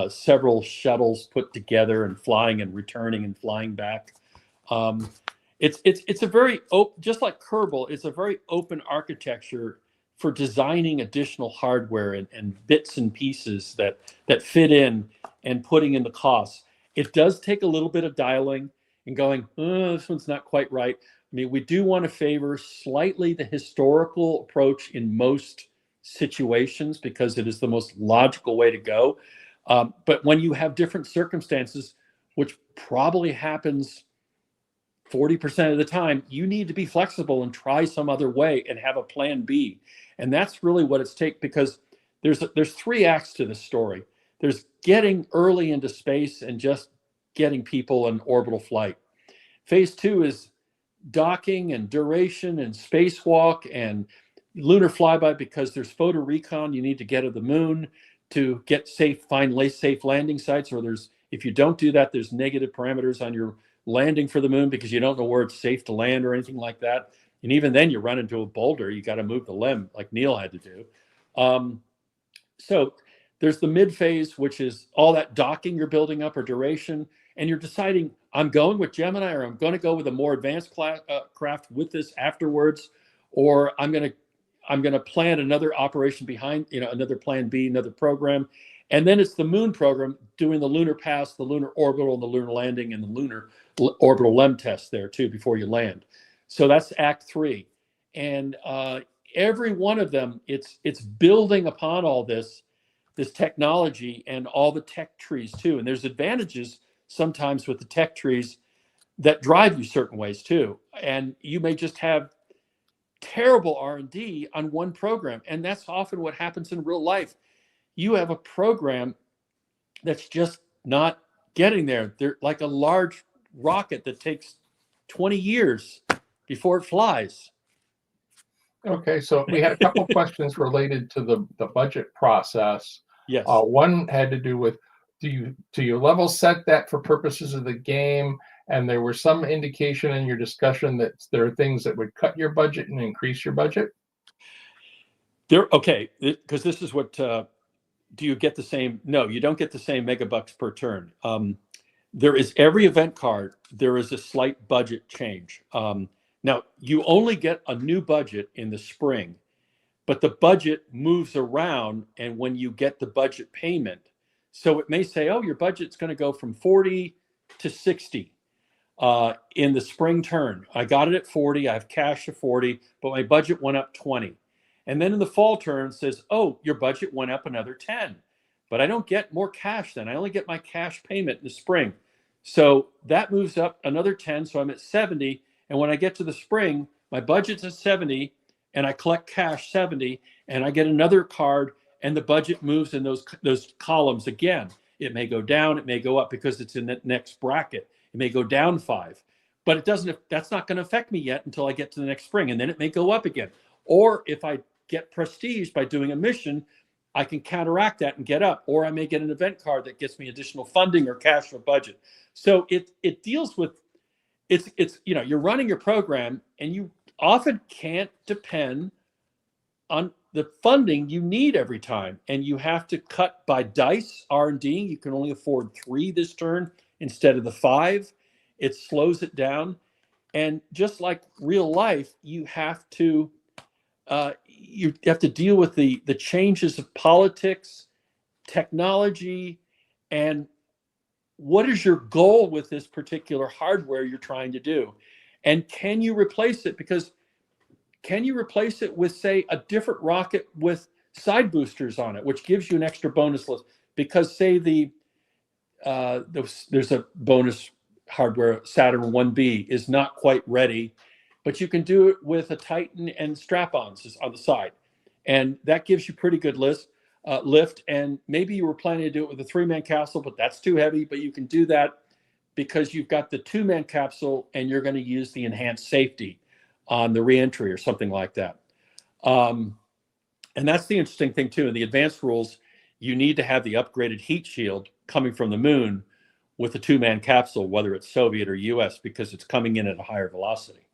several shuttles put together and flying and returning and flying back. It's a very open, just like Kerbal, it's a very open architecture for designing additional hardware and bits and pieces that fit in and putting in the costs. It does take a little bit of dialing and going, this one's not quite right. I mean, we do want to favor slightly the historical approach in most situations because it is the most logical way to go. But when you have different circumstances, which probably happens 40% of the time, you need to be flexible and try some other way and have a plan B. And that's really what it's take, because there's 3 acts to this story. There's getting early into space and just getting people in orbital flight. Phase 2 is docking and duration and spacewalk and lunar flyby, because there's photo recon. You need to get to the moon to get safe landing sites, or if you don't do that, there's negative parameters on your landing for the moon because you don't know where it's safe to land or anything like that. And even then, you run into a boulder, you got to move the limb like Neil had to do. So there's the mid phase, which is all that docking you're building up or duration, and you're deciding, I'm going with Gemini, or I'm going to go with a more advanced craft with this afterwards, or I'm going to plan another operation behind, another plan B, another program. And then it's the moon program doing the lunar pass, the lunar orbital, and the lunar landing, and the lunar orbital LEM test there too before you land. So that's Act 3. And every one of them, it's building upon all this technology and all the tech trees too. And there's advantages sometimes with the tech trees that drive you certain ways too. And you may just have terrible R&D on one program. And that's often what happens in real life. You have a program that's just not getting there. They're like a large rocket that takes 20 years before it flies. Okay, so we had a couple questions related to the budget process. Yes. One had to do with, do you level set that for purposes of the game? And there was some indication in your discussion that there are things that would cut your budget and increase your budget. Okay, because this is what, do you get the same? No, you don't get the same megabucks per turn. There is every event card, there is a slight budget change. Now, you only get a new budget in the spring, but the budget moves around, and when you get the budget payment, so it may say, oh, your budget's going to go from 40 to 60 in the spring turn. I got it at 40, I have cash of 40, but my budget went up 20. And then in the fall turn, it says, oh, your budget went up another 10, but I don't get more cash then. I only get my cash payment in the spring. So that moves up another 10, so I'm at 70. And when I get to the spring, my budget's at 70, and I collect cash 70, and I get another card, and the budget moves in those columns again. It may go down, it may go up because it's in that next bracket. It may go down 5, but it doesn't. That's not going to affect me yet until I get to the next spring, and then it may go up again. Or if I get prestige by doing a mission, I can counteract that and get up. Or I may get an event card that gets me additional funding or cash for budget. So it deals with. It's you're running your program, and you often can't depend on the funding you need every time, and you have to cut by dice R&D. You can only afford 3 this turn instead of the 5. It slows it down, and just like real life, you have to deal with the changes of politics, technology, and what is your goal with this particular hardware you're trying to do? And can you replace it? Because can you replace it with, say, a different rocket with side boosters on it, which gives you an extra bonus list? Because, say, there's a bonus hardware, Saturn 1B is not quite ready, but you can do it with a Titan and strap-ons on the side. And that gives you pretty good lift. And maybe you were planning to do it with a 3-man capsule, but that's too heavy. But you can do that because you've got the 2-man capsule, and you're going to use the enhanced safety on the reentry or something like that. And that's the interesting thing too. In the advanced rules, you need to have the upgraded heat shield coming from the moon with a 2-man capsule, whether it's Soviet or US, because it's coming in at a higher velocity.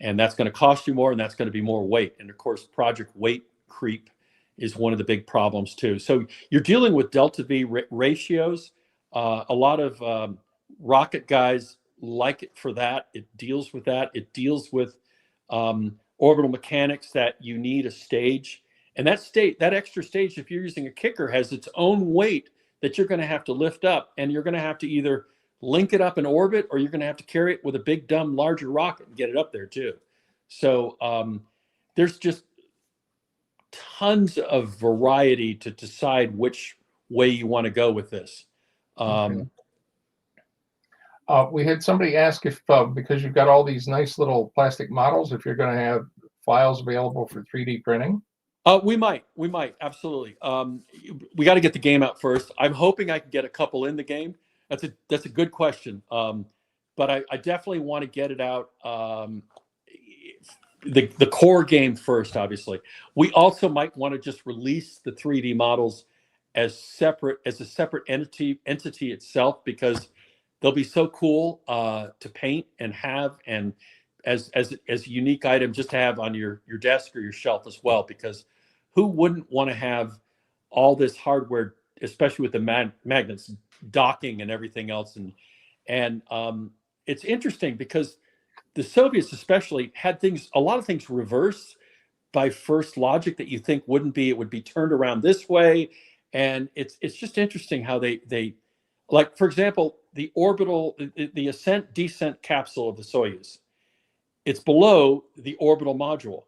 And that's going to cost you more, and that's going to be more weight. And of course, project weight creep is one of the big problems too. So you're dealing with delta V ratios. A lot of rocket guys like it for that. It deals with that. It deals with orbital mechanics that you need a stage. And that extra stage, if you're using a kicker, has its own weight that you're going to have to lift up. And you're going to have to either link it up in orbit, or you're going to have to carry it with a big, dumb, larger rocket and get it up there too. So there's just tons of variety to decide which way you want to go with this. Okay. We had somebody ask if, because you've got all these nice little plastic models, if you're going to have files available for 3D printing. We might, absolutely. We got to get the game out first. I'm hoping I can get a couple in the game. That's a good question. But I definitely want to get it out. The core game first, obviously. We also might want to just release the 3D models as a separate entity itself, because they'll be so cool to paint and have, and as a unique item just to have on your desk or your shelf as well, because who wouldn't want to have all this hardware, especially with the magnets docking and everything else. And it's interesting because the Soviets especially had a lot of things reverse by first logic that you think wouldn't be. It would be turned around this way. And it's just interesting how they like, for example, the ascent descent capsule of the Soyuz, it's below the orbital module.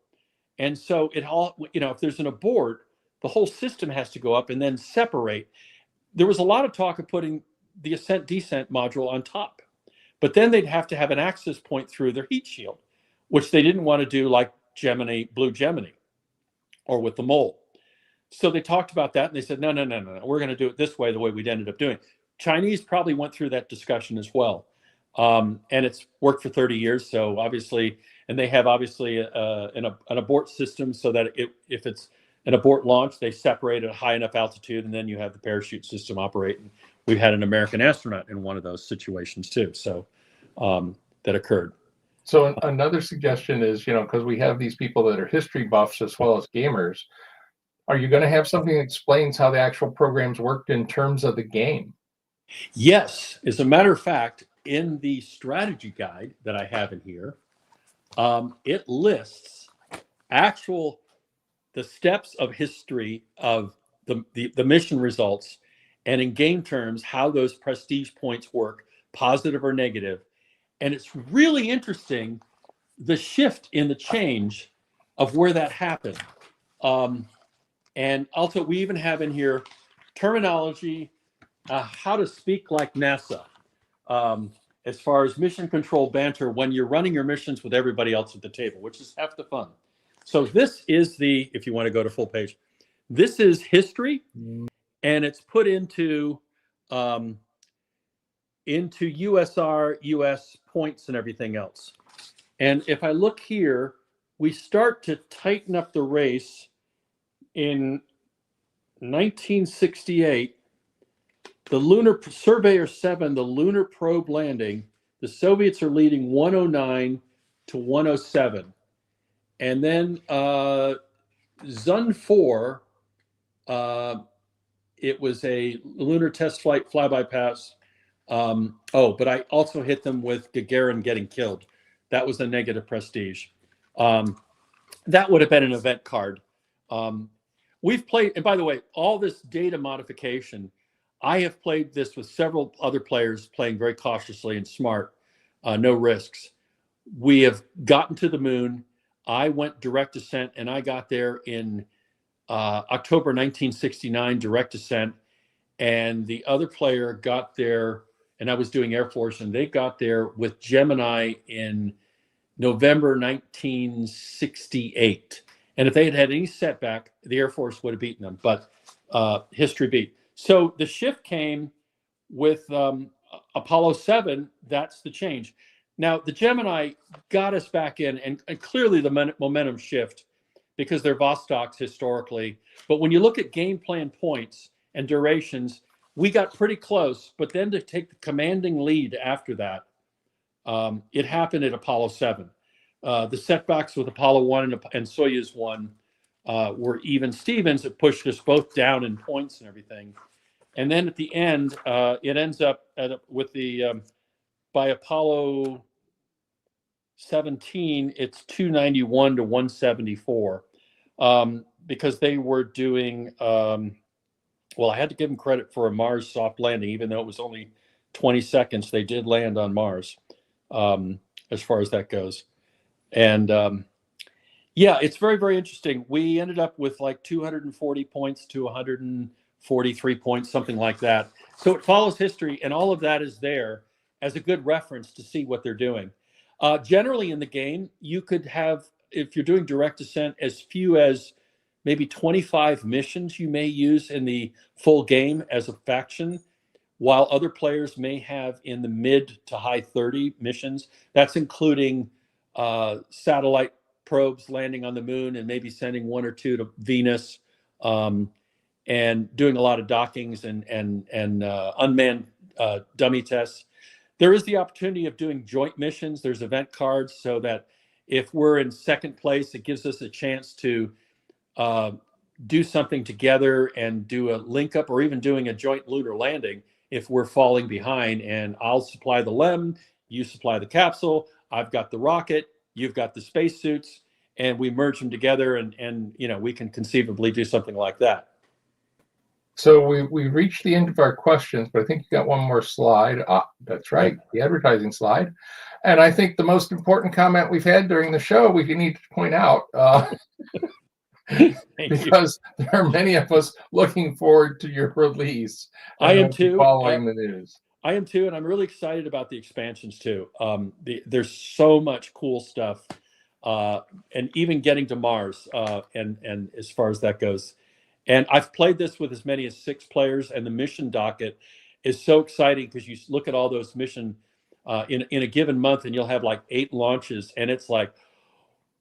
And so it all, if there's an abort, the whole system has to go up and then separate. There was a lot of talk of putting the ascent descent module on top, but then they'd have to have an access point through their heat shield, which they didn't want to do like Blue Gemini or with the mole. So they talked about that and they said, no, we're going to do it this way, the way we'd ended up doing. Chinese probably went through that discussion as well. And it's worked for 30 years. So obviously, and they have obviously an abort system so that if it's an abort launch, they separate at a high enough altitude, and then you have the parachute system operating. We've had an American astronaut in one of those situations too. So that occurred. So another suggestion is, because we have these people that are history buffs as well as gamers, are you going to have something that explains how the actual programs worked in terms of the game? Yes. As a matter of fact, in the strategy guide that I have in here, it lists the steps of history of the mission results, and in game terms, how those prestige points work, positive or negative. And it's really interesting, the shift in the change of where that happened. And also, we even have in here terminology, how to speak like NASA, as far as mission control banter when you're running your missions with everybody else at the table, which is half the fun. So this is if you want to go to full page, this is history, and it's put into USR, US points and everything else. And if I look here, we start to tighten up the race in 1968. The Lunar Surveyor 7, the lunar probe landing, the Soviets are leading 109 to 107. And then Zun 4, it was a lunar test flight flyby pass. But I also hit them with Gagarin getting killed. That was a negative prestige. That would have been an event card. We've played, and by the way, all this data modification, I have played this with several other players playing very cautiously and smart, no risks. We have gotten to the moon. I went direct descent, and I got there in October 1969, direct descent. And the other player got there, and I was doing Air Force, and they got there with Gemini in November 1968. And if they had had any setback, the Air Force would have beaten them, but history beat. So the shift came with Apollo 7. That's the change. Now, the Gemini got us back in, and clearly the momentum shift because they're Vostoks historically. But when you look at game plan points and durations, we got pretty close. But then to take the commanding lead after that, it happened at Apollo 7. The setbacks with Apollo 1 and Soyuz 1 were even Stevens. It pushed us both down in points and everything. And then at the end, it ends up by Apollo 17, it's 291 to 174 because they were doing, well, I had to give them credit for a Mars soft landing, even though it was only 20 seconds. They did land on Mars as far as that goes. And yeah, it's very, very interesting. We ended up with like 240 points to 143 points, something like that. So it follows history, and all of that is there as a good reference to see what they're doing. Generally in the game, you could have, if you're doing direct descent, as few as maybe 25 missions you may use in the full game as a faction, while other players may have in the mid to high 30 missions. That's including satellite probes landing on the moon and maybe sending 1 or 2 to Venus, and doing a lot of dockings and unmanned dummy tests. There is the opportunity of doing joint missions. There's event cards so that if we're in second place, it gives us a chance to do something together and do a link up, or even doing a joint lunar landing if we're falling behind. And I'll supply the LEM, you supply the capsule, I've got the rocket, you've got the spacesuits, and we merge them together, and we can conceivably do something like that. So we reached the end of our questions, but I think you got one more slide. Ah, that's right, the advertising slide. And I think the most important comment we've had during the show, we need to point out, because there are many of us looking forward to your release. I am too. Following the news. I am too, and I'm really excited about the expansions too. There's so much cool stuff, and even getting to Mars, and as far as that goes. And I've played this with as many as 6 players, and the mission docket is so exciting because you look at all those mission in a given month, and you'll have like 8 launches, and it's like,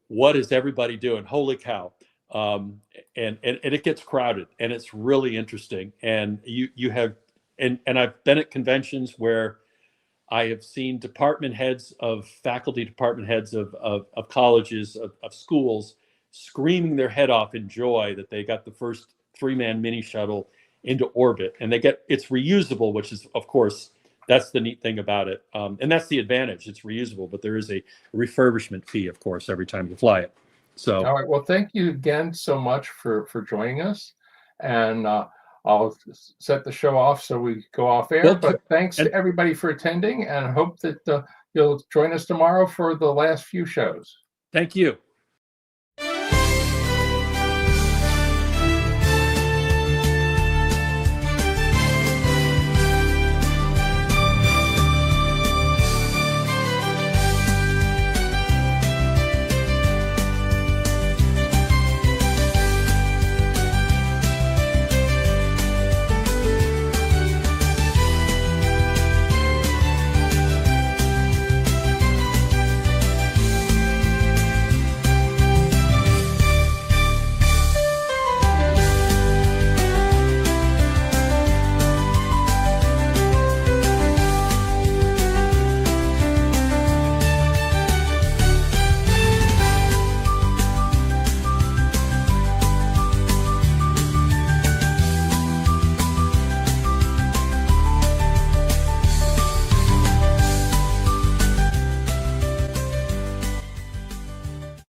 what is everybody doing? Holy cow! And it gets crowded, and it's really interesting. And you have, and I've been at conventions where I have seen department heads of faculty, department heads of colleges, of schools, screaming their head off in joy that they got the first 3-man mini shuttle into orbit, and it's reusable, which is, of course, that's the neat thing about it. And that's the advantage. It's reusable, but there is a refurbishment fee, of course, every time you fly it. So, all right. Well, thank you again so much for joining us. And I'll set the show off so we go off air. Well, but thanks to everybody for attending, and I hope that you'll join us tomorrow for the last few shows. Thank you.